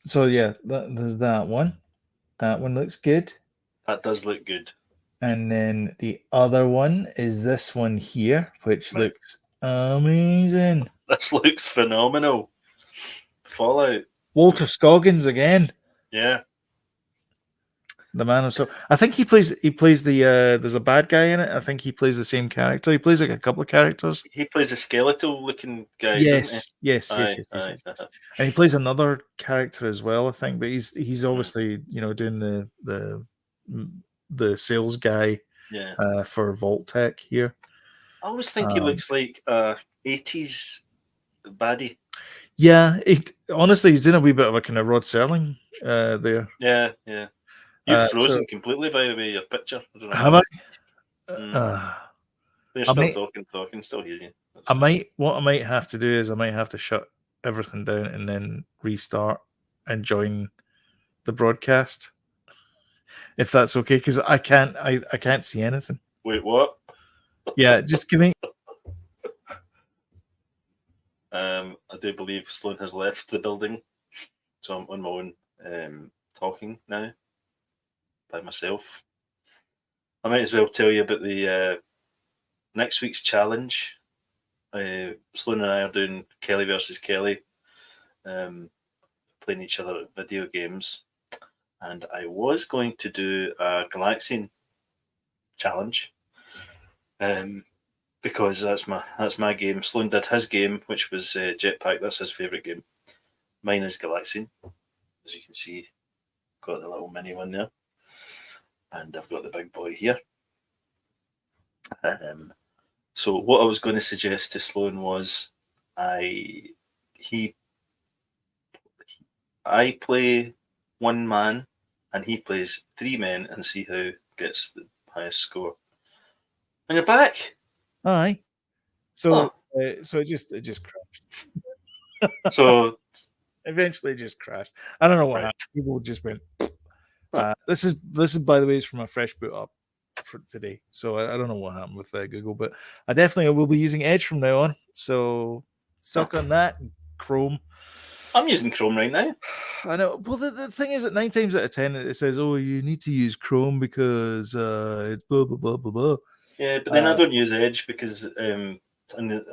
So yeah, there's that one. That one looks good. That does look good. And then the other one is this one here, which looks amazing. This looks phenomenal. Fallout. Walter Scoggins again. Yeah. The man himself. I think he plays the there's a bad guy in it. I think he plays the same character. He plays like a couple of characters. He plays a skeletal looking guy, doesn't he? Yes. And he plays another character as well, I think, but he's obviously, doing the sales guy for Vault Tech here. I always think he looks like a 80s baddie. Yeah, honestly, he's in a wee bit of a kind of Rod Serling there. Yeah. You've frozen completely, by the way, your picture. I don't know. Have I? They're still talking, still hear you. What I might have to do is I might have to shut everything down and then restart and join the broadcast, if that's okay, because I can't see anything. Wait, what? Yeah, just give me. I do believe Sloan has left the building, so I'm on my own talking now by myself. I might as well tell you about the next week's challenge. Sloan and I are doing Kelly versus Kelly, playing each other at video games, and I was going to do a Galaxian challenge, because that's my game. Sloan did his game, which was Jetpack. That's his favourite game. Mine is Galaxian, as you can see. Got the little mini one there, and I've got the big boy here. So what I was going to suggest to Sloan was I play one man and he plays three men and see who gets the highest score. And you're back. Aye. So it just crashed. So eventually it just crashed. I don't know what happened. People just went. This is by the way, is from a fresh boot up for today. So I don't know what happened with Google, but I definitely will be using Edge from now on. So suck on that, Chrome. I'm using Chrome right now. I know. Well, the thing is that 9 times out of 10 it says, "Oh, you need to use Chrome because it's blah blah blah blah blah." Yeah, but then I don't use Edge because, and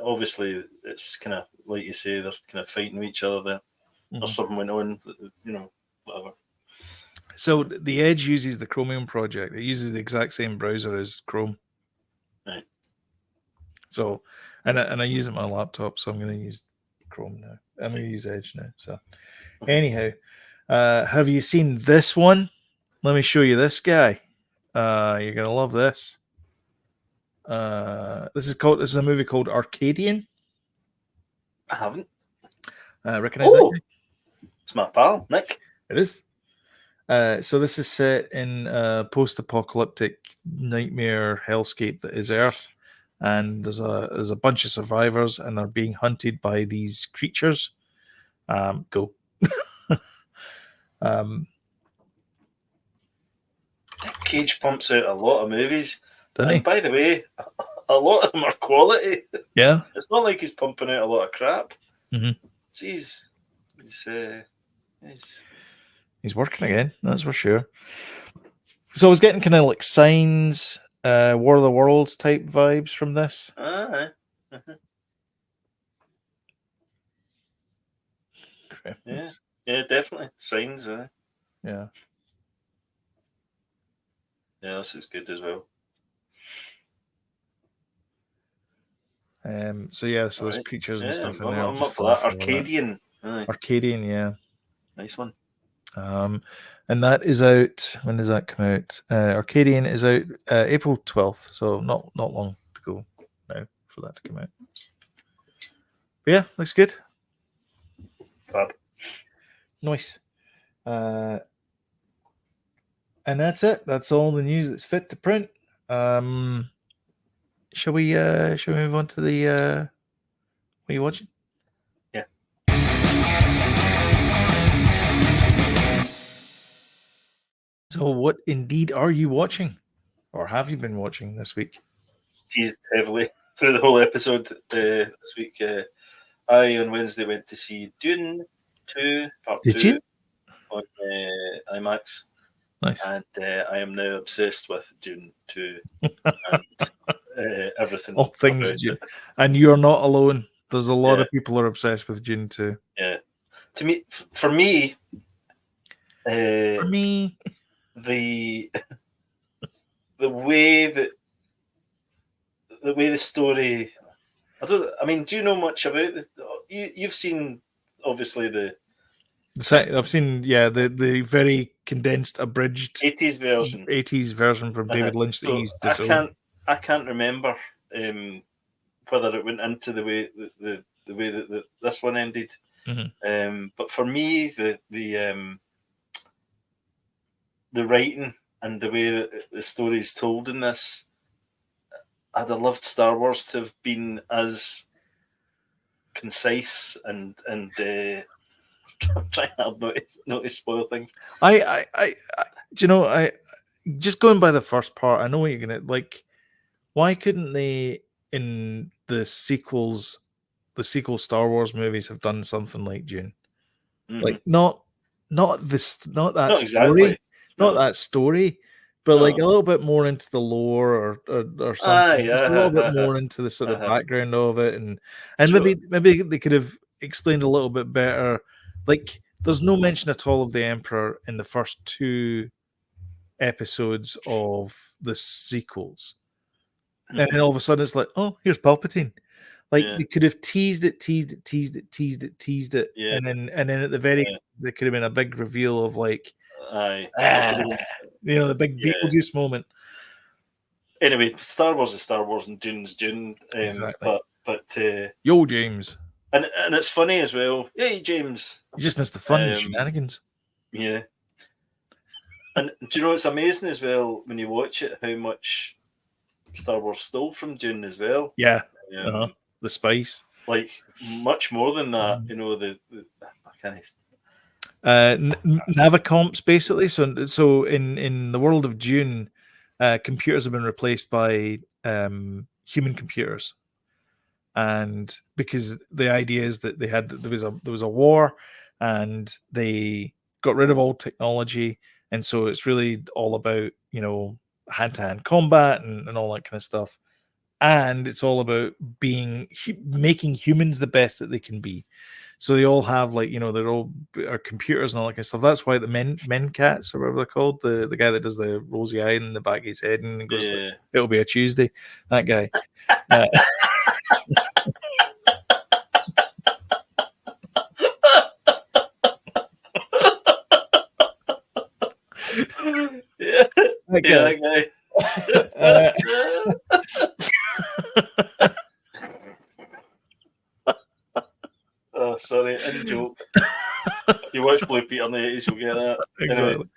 obviously it's kind of like you say, they're kind of fighting with each other there. Or something went on, whatever. So the Edge uses the Chromium project. It uses the exact same browser as Chrome. Right. So, and I use it on my laptop, so I'm going to use Chrome now. I'm going to use Edge now. So, anyhow, have you seen this one? Let me show you this guy. You're going to love this. This is a movie called Arcadian. I haven't. Recognize that guy? It's my pal, Nick. It is. So this is set in a post-apocalyptic nightmare hellscape that is Earth, and there's a bunch of survivors, and they're being hunted by these creatures. Go. Nick Cage pumps out a lot of movies. Doesn't he? By the way, a lot of them are quality. Yeah. It's not like he's pumping out a lot of crap. Mm-hmm. Jeez. He's working again, that's for sure. So I was getting kind of like Signs, War of the Worlds type vibes from this. Okay. Yeah, definitely. Signs, Yeah. Yeah, this is good as well. So there's creatures and stuff in there. I'm up for that. Arcadian. Arcadian, yeah. Nice one. And that is out. When does that come out? Arcadian is out April 12th, so not long to go now for that to come out. But yeah, looks good. Fab. Nice. And that's it. That's all the news that's fit to print. Shall we move on to the what are you watching? Yeah. So what indeed are you watching? Or have you been watching this week? Teased heavily through the whole episode this week. I on Wednesday went to see Dune 2 Part 2 on IMAX. Nice. And I am now obsessed with Dune 2 and everything. All things Dune. And you're not alone. There's a lot of people are obsessed with Dune 2. Yeah. To me, for me, the way the story. I mean, do you know much about this? You've seen obviously I've seen the very condensed, abridged 80s version from David Lynch that he's disowned. I can't remember whether it went into the way that this one ended. Mm-hmm. But for me, the writing and the way that the story is told in this, I'd have loved Star Wars to have been as concise and I'm trying not to spoil things. I just going by the first part, I know what you're gonna like. Why couldn't they in the sequel Star Wars movies have done something like Dune? Mm-hmm. Like not that story, exactly. that story, but like a little bit more into the lore or something. Just a little bit more into the sort of background of it, and sure. maybe they could have explained a little bit better. Like there's no mention at all of the Emperor in the first 2 episodes of the sequels. And then all of a sudden it's like, oh, here's Palpatine. Like they could have teased it, yeah. and then at the very end, there could have been a big reveal of like, the big Beetlejuice moment. Anyway, Star Wars is Star Wars and Dune's Dune. Exactly. But yo, James. And it's funny as well. Hey, James. You just missed the fun and shenanigans. Yeah. And do you know what's amazing as well when you watch it, how much Star Wars stole from Dune as well? Yeah. The spice. Like much more than that, I can't. Navicomps basically. So in the world of Dune, computers have been replaced by human computers, and because the idea is that there was a war, and they got rid of all technology, and so it's really all about hand-to-hand combat and all that kind of stuff, and it's all about making humans the best that they can be. So they all have they're all are computers and all that kind of stuff. That's why the men cats or whatever they're called, the guy that does the rosy eye in the back of his head and goes, it'll be a Tuesday. That guy. That guy. Oh, sorry, in joke. You watch Blue Peter in the 80s, you'll get that. Exactly.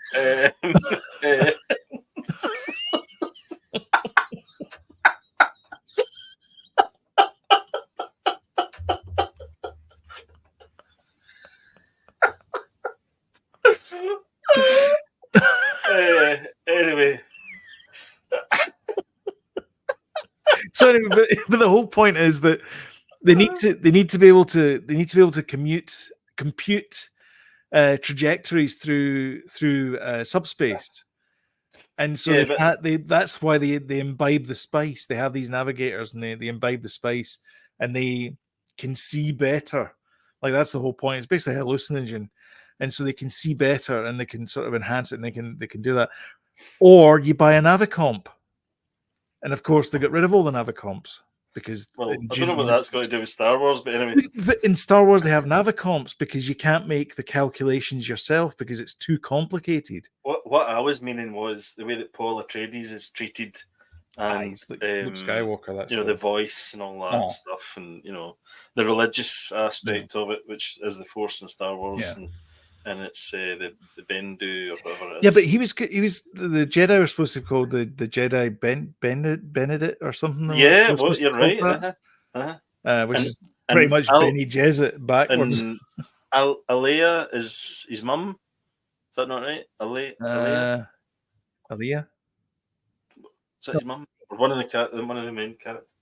Anyway. So anyway, but the whole point is that they need to be able to compute trajectories through subspace, and so that's why they imbibe the spice. They have these navigators and they imbibe the spice, and they can see better Like that's the whole point. It's basically a hallucinogen, and so they can see better and they can sort of enhance it and they can do that. Or you buy a Navicomp, and of course they got rid of all the Navicomps because I don't know what that's got to do with Star Wars, but anyway. But in Star Wars they have Navicomps because you can't make the calculations yourself because it's too complicated. What I was meaning was the way that Paul Atreides is treated, and Luke Skywalker, that's the voice and all that stuff, and the religious aspect of it, which is the Force in Star Wars, and it's the Bendu or whatever it is. Yeah, but he was the Jedi were supposed to be called the Jedi Benedict or something. Yeah, well, you're right. Which is pretty much Benny Gesserit backwards. And Alea is his mum. Is that not right? Alea? Is that his mum? Or one of the main characters?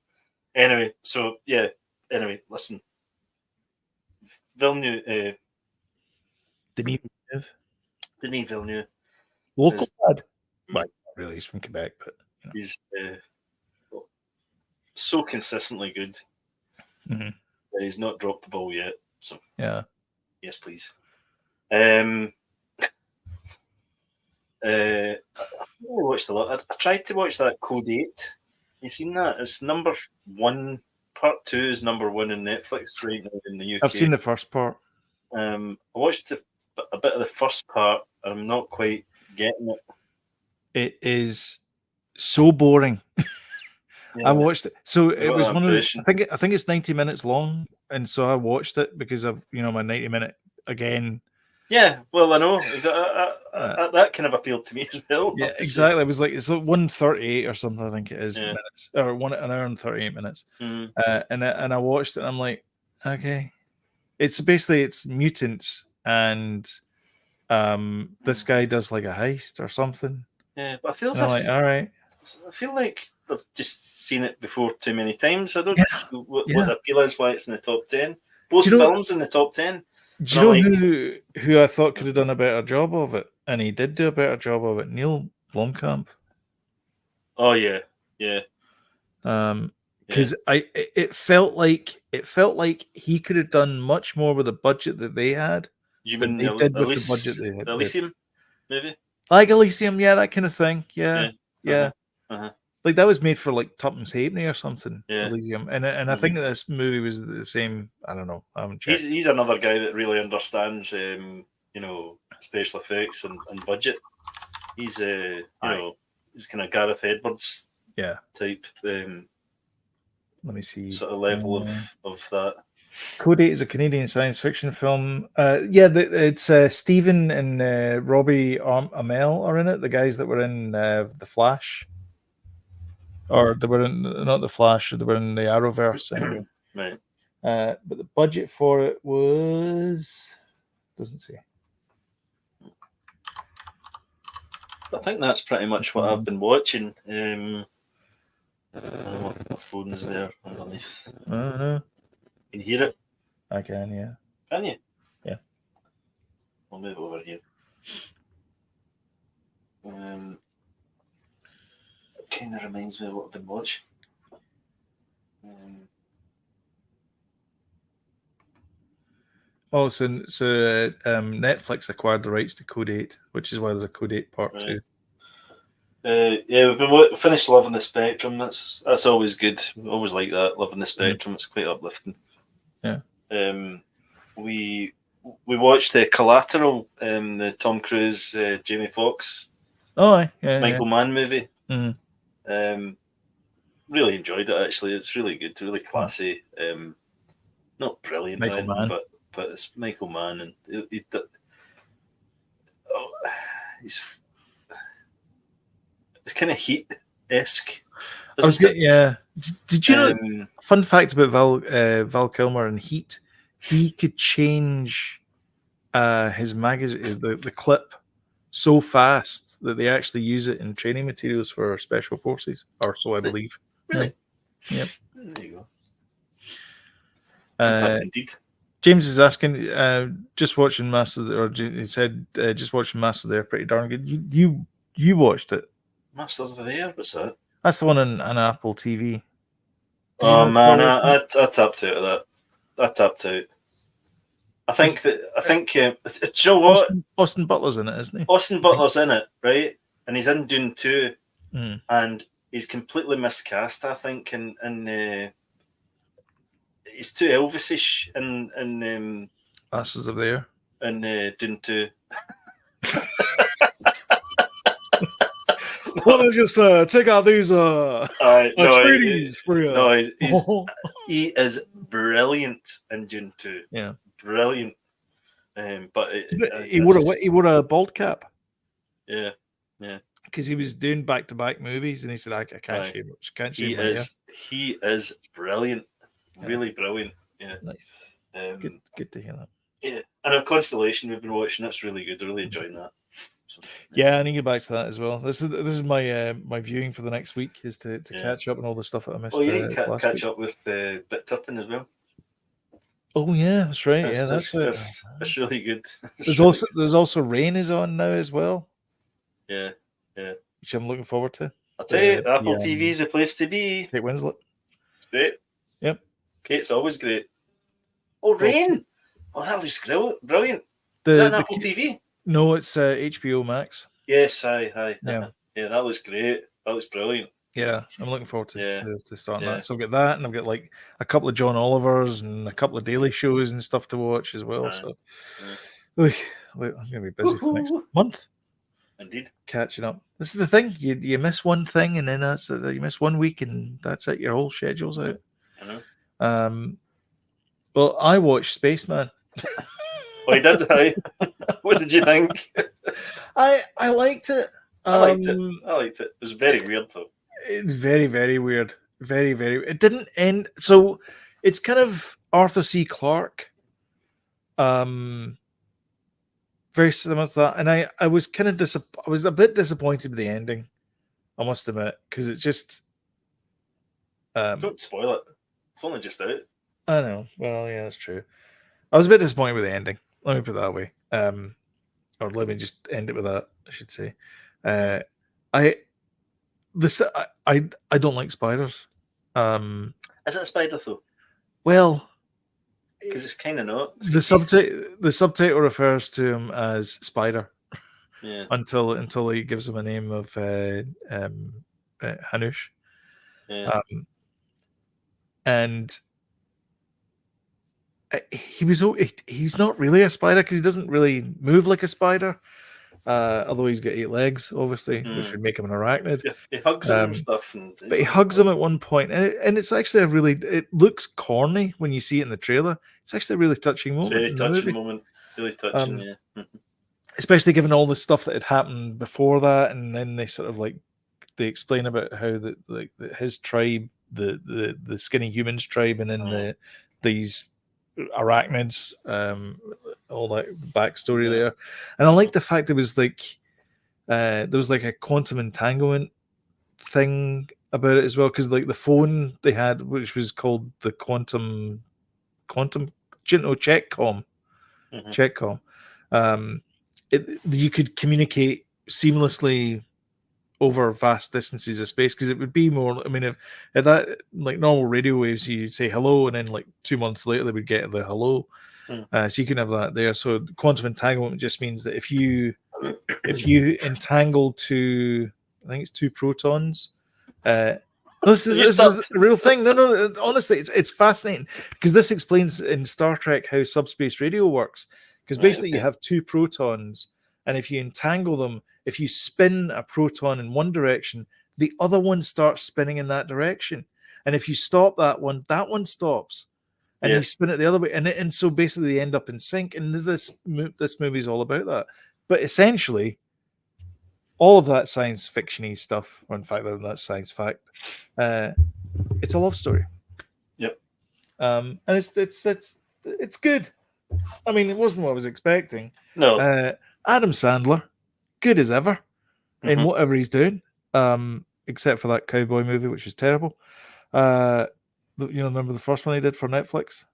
Anyway, so yeah. Anyway, listen. Villeneuve. Denis Villeneuve. Local lad. Well, really, he's from Quebec, but he's so consistently good. Mm-hmm. He's not dropped the ball yet. So yeah. Yes, please. I watched a lot. I tried to watch that Code 8. You seen that? It's number 1. Part 2 is number 1 in Netflix right now in the UK. I've seen the first part. I watched a bit of the first part, and I'm not quite getting it. It is so boring. I watched it. So it was one of those. I think it's 90 minutes long, and so I watched it because of my 90-minute again. Yeah, well, I know that kind of appealed to me as well. Yeah, exactly. It was like it's like 1:38 or something. I think it is minutes, or an hour and 38 minutes. Mm. And I watched it. And I'm like, okay, it's mutants, and this guy does like a heist or something. Yeah, but I feel like, all right. I feel like I've just seen it before too many times. I don't know what the appeal is, why it's in the top 10. Both films in the top 10. Do you know who I thought could have done a better job of it? And he did do a better job of it. Neil Blomkamp. Oh yeah. Because it felt like he could have done much more with the budget that they had. You mean they did with the budget they had? Elysium, maybe? Like Elysium, yeah, that kind of thing. Yeah. Like that was made for like Tuppence Halfpenny or something. Yeah. Elysium, and I think this movie was the same. I don't know. I haven't checked. He's another guy that really understands, special effects and budget. He's he's kind of Gareth Edwards, type. Let me see. Sort of level of that. Code 8 is a Canadian science fiction film. It's Stephen and Robbie Amell are in it. The guys that were in The Flash. Or they were in, not The Flash, they were in the Arrowverse anyway. Right. But the budget for it was... Doesn't say. I think that's pretty much what I've been watching. I don't know if my phone's there underneath. I don't know. Can you hear it? I can, yeah. Can you? Yeah. I'll move over here. It kind of reminds me of what I've been watching. Netflix acquired the rights to Code 8, which is why there's a Code 8 Part 2. We've been finished Loving the Spectrum. That's always good. We always like that. Loving the Spectrum. It's quite uplifting. Yeah. We watched Collateral, the Tom Cruise, Jamie Foxx, Michael Mann movie. Mm-hmm. Really enjoyed it. Actually, it's really good. Really classy. Not brilliant, Michael Mann, but it's Michael Mann, and he's kind of Heat-esque. Did you know? Fun fact about Val Kilmer and Heat: he could change his magazine, the clip, so fast that they actually use it in training materials for special forces, or so I believe. Really? Yep. There you go. Indeed. James is asking, just watching he said, just watching Masters of the Air, pretty darn good. You watched it? Masters of the Air? What's that? That's the one on Apple TV. Oh man, I tapped out of that. I tapped out. I think do you know what? Austin Butler's in it, isn't he? Austin Butler's in it, right? And he's in Dune 2, and he's completely miscast, I think, and he's too Elvis-ish in Asses of the Air. In Dune 2. Why don't you just take out these treaties for you? No, he is brilliant in Dune 2. Yeah, brilliant. But he wore a bald cap. Yeah. Because he was doing back-to-back movies, and he said, "I can't shave much. Can't shave my hair." He is brilliant. Really brilliant. Yeah. Nice. Good to hear that. Yeah, and a Constellation we've been watching. That's really good. Really enjoying that. So, yeah, I need to get back to that as well. This is my my viewing for the next week, is to catch up on all the stuff that I missed. Oh, you need to catch up with Bit Tipping as well. Oh yeah, that's right. That's really good. There's also Rain is on now as well. Yeah. Which I'm looking forward to. I'll tell you, Apple TV is the place to be. Kate Winslet. It's great. Yep. Kate's always great. Oh, Rain! Oh, that looks brilliant. Is that an Apple TV? No, it's HBO Max. Yes, aye. Yeah, that looks great. That looks brilliant. Yeah, I'm looking forward to starting that. So I've got that, and I've got like a couple of John Olivers and a couple of daily shows and stuff to watch as well. So I'm going to be busy for the next month. Indeed. Catching up. This is the thing. You miss one thing, and then you miss 1 week, and that's it. Your whole schedule's out. I know. Well, I watched Spaceman. Oh, you did, aye? What did you think? I liked it. I liked it. It was very weird, though. Very, very weird. Very, very. It didn't end. So it's kind of Arthur C. Clarke. Very similar to that, and I was kind of I was a bit disappointed with the ending, I must admit, because it's just. Don't spoil it. It's only just out. I know. Well, yeah, that's true. I was a bit disappointed with the ending. Let me put it that way. Or let me just end it with that, I should say. I don't like spiders. Is it a spider though? Well, because it's kind of not. The subtitle refers to him as Spider. Yeah. Until he gives him a name of Hanush. Yeah. And he's not really a spider because he doesn't really move like a spider. Although he's got 8 legs, obviously, which would make him an arachnid. Yeah, he hugs him and stuff. But he hugs him at one point, and it's actually it looks corny when you see it in the trailer. It's actually a really touching moment. It's a very touching moment. Really touching, yeah. Especially given all the stuff that had happened before that, and then they sort of they explain about how his tribe, the skinny humans tribe, and then these arachnids, all that backstory there. And I like the fact there was there was a quantum entanglement thing about it as well, because the phone they had, which was called the quantum checkcom, you could communicate seamlessly over vast distances of space, because it would be more, I mean, if at that, normal radio waves, you'd say hello, and then 2 months later they would get the hello. So you can have that there. So quantum entanglement just means that if you entangle two, I think it's 2 protons. This is a real thing. No. Honestly, it's fascinating, because this explains in Star Trek how subspace radio works. Because basically you have 2 protons, and if you entangle them, if you spin a proton in one direction, the other one starts spinning in that direction. And if you stop that one stops. And you spin it the other way. And so basically they end up in sync. And this movie is all about that. But essentially, all of that science fiction-y stuff, or in fact, that's science fact, it's a love story. Yep. And it's good. I mean, it wasn't what I was expecting. No. Adam Sandler, good as ever in whatever he's doing, except for that cowboy movie, which was terrible. Remember the first one he did for Netflix?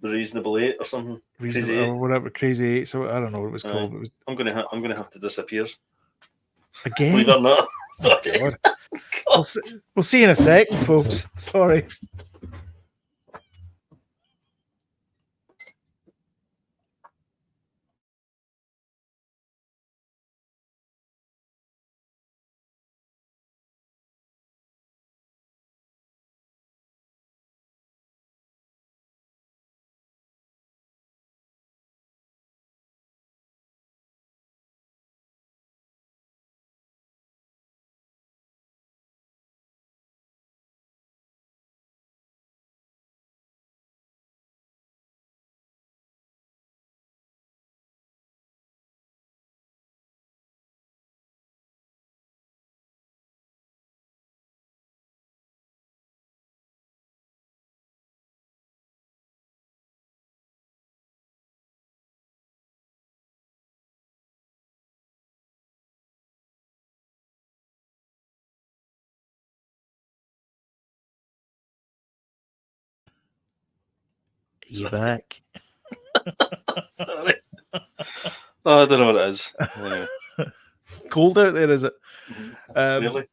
The Reasonable 8 or something. Crazy 8. Or whatever, Crazy 8. So I don't know what it was called. It was... I'm gonna have to disappear again. Believe it or not. Sorry. Oh, God. We'll see you in a second, folks. Sorry. You back? Sorry. Oh, I don't know what it is. Cold out there, is it? Really?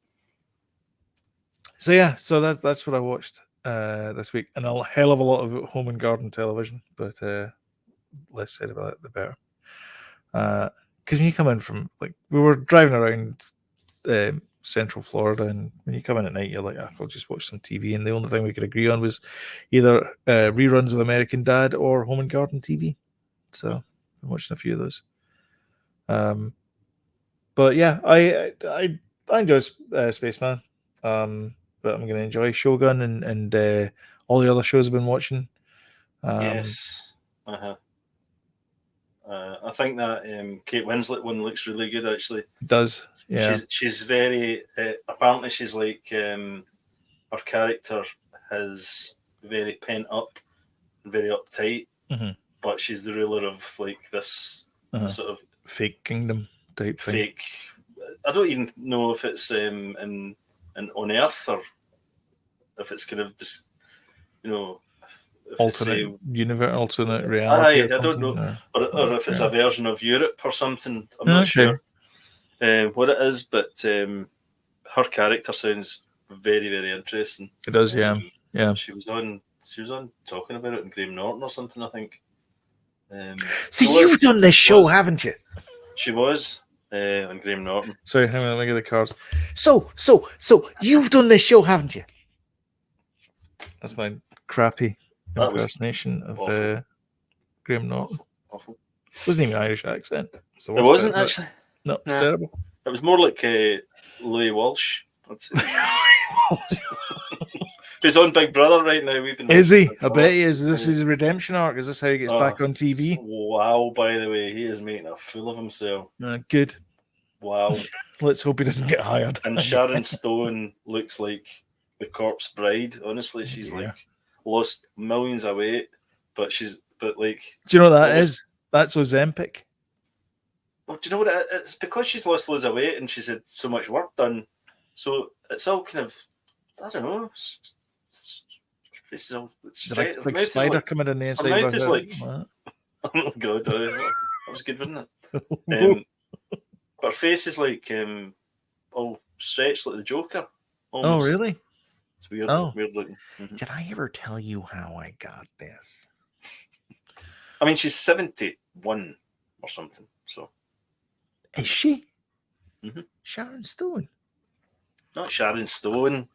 So yeah, so that's what I watched this week, and a hell of a lot of home and garden television. But less said about it, the better. Because when you come in from, like, we were driving around Central Florida, and when you come in at night, you're like, I'll just watch some TV, and the only thing we could agree on was either reruns of American Dad or home and garden TV. So I'm watching a few of those. But yeah, I enjoy Spaceman. But I'm going to enjoy Shogun and all the other shows I've been watching. Yes. I think that Kate Winslet one looks really good, actually. It does. Yeah. She's very apparently she's like her character is very pent up, very uptight, but she's the ruler of like this sort of fake kingdom type fake. Thing. I don't even know if it's in on Earth or if it's kind of this, you know. Alternate universe, alternate reality. I don't know, or if it's a version of Europe or something. I'm not sure what it is, but her character sounds very, very interesting. It does, yeah. She was on talking about it in Graham Norton or something, I think. So you've done this show, haven't you? She was on Graham Norton. Sorry, hang on, let me get the cards. So you've done this show, haven't you? That's my crappy impersonation of Graham Norton. Awful. It wasn't even an Irish accent. It wasn't actually. No, it's terrible. It was more like Louis Walsh. He's on Big Brother right now. Is he? I bet he is. Is this his redemption arc? Is this how he gets back on TV? Wow, by the way, he is making a fool of himself. Good. Wow. Let's hope he doesn't get hired. And Sharon Stone looks like the corpse bride. Honestly, she's like lost millions of weight, but like. Do you know what that is? That's Ozempic. Well, do you know what? It's because she's lost loads of weight and she's had so much work done. So it's all kind of, I don't know. Face is all straight. Like a big spider like, coming in the inside. Her mouth is like, oh god, that was good, wasn't it? But her face is like all stretched like the Joker. Almost. Oh, really? It's weird. Weird looking. Mm-hmm. Did I ever tell you how I got this? I mean, she's 71 or something. So is she? Mm-hmm. Sharon Stone. Not Sharon Stone.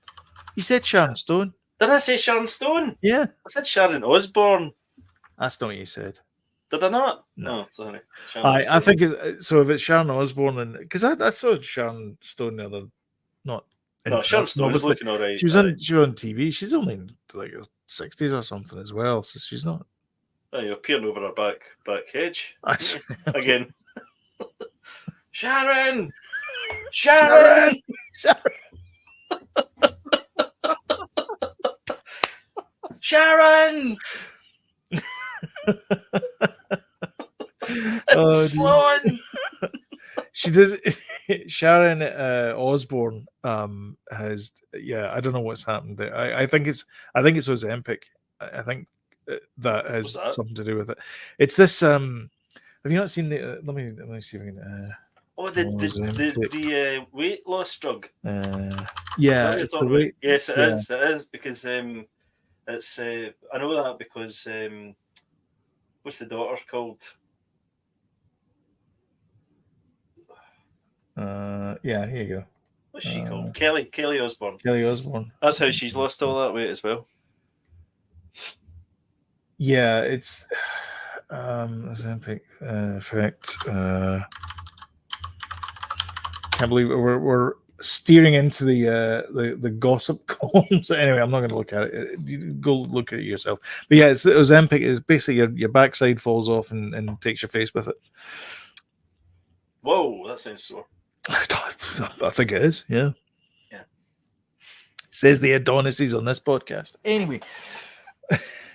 You said Sharon Stone. Did I say Sharon Stone? Yeah. I said Sharon Osbourne. That's not what you said. Did I not? No, sorry. I think so. If it's Sharon Osbourne, and because I saw Sharon Stone the other, not. No, Sharon Stone is looking all right. She was on TV. She's only in like her 60s or something as well, so she's not. Oh, you're peering over her back hedge again. Sharon. Sharon. It's Sloan. She does. Sharon Osbourne has. Yeah, I don't know what's happened there. I think it's Ozempic. I think that has something to do with it. It's this. Have you not seen the? Let me see if I can. The weight loss drug. Yeah, it's the weight. Yes, it is. It is because it's. I know that because what's the daughter called? Yeah, here you go. What's she called? Kelly Osbourne. Kelly Osbourne. That's how she's lost all that weight as well. Yeah, it's Ozempic effect. Can't believe we're steering into the gossip columns. Anyway, I'm not going to look at it. You go look at it yourself. But yeah, it's Ozempic is basically your backside falls off and takes your face with it. Whoa, that sounds sore. I think it is. Yeah. Says the Adonises on this podcast. Anyway,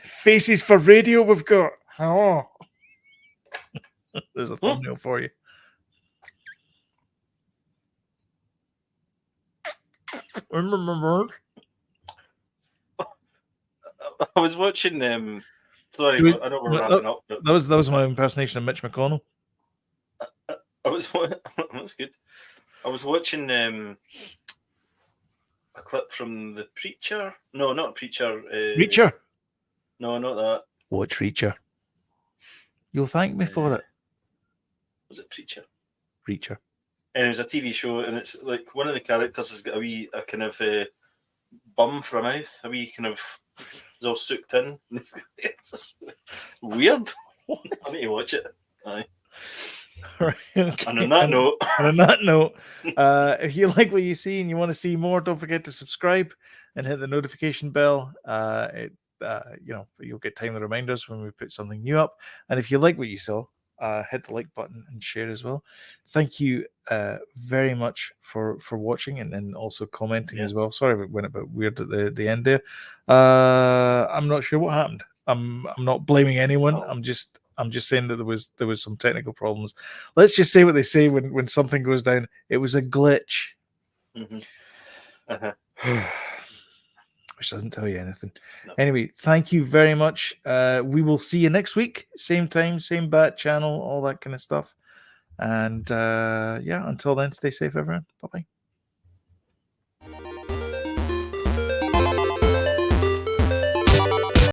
faces for radio. We've got. Oh, there's a thumbnail for you. I was watching Sorry, I know we're wrapping up. But That was my impersonation of Mitch McConnell. That's good. I was watching a clip from The Preacher. No, not Preacher. Reacher. No, not that. Watch Reacher. You'll thank me for it. Was it Preacher? Reacher. And it was a TV show, and it's like one of the characters has got a kind of bum for a mouth, a wee kind of, it's all soaked in. It's weird. I need to watch it. Aye. Right, okay. And on that note, if you like what you see and you want to see more, don't forget to subscribe and hit the notification bell. You'll get timely reminders when we put something new up. And if you like what you saw, hit the like button and share as well. Thank you very much for watching and also commenting as well. Sorry, it went a bit weird at the end there. I'm not sure what happened. I'm not blaming anyone. I'm just saying that there was some technical problems. Let's just say what they say when something goes down. It was a glitch. Mm-hmm. Uh-huh. Which doesn't tell you anything. No. Anyway, thank you very much. We will see you next week. Same time, same bat channel, all that kind of stuff. And until then, stay safe, everyone. Bye-bye.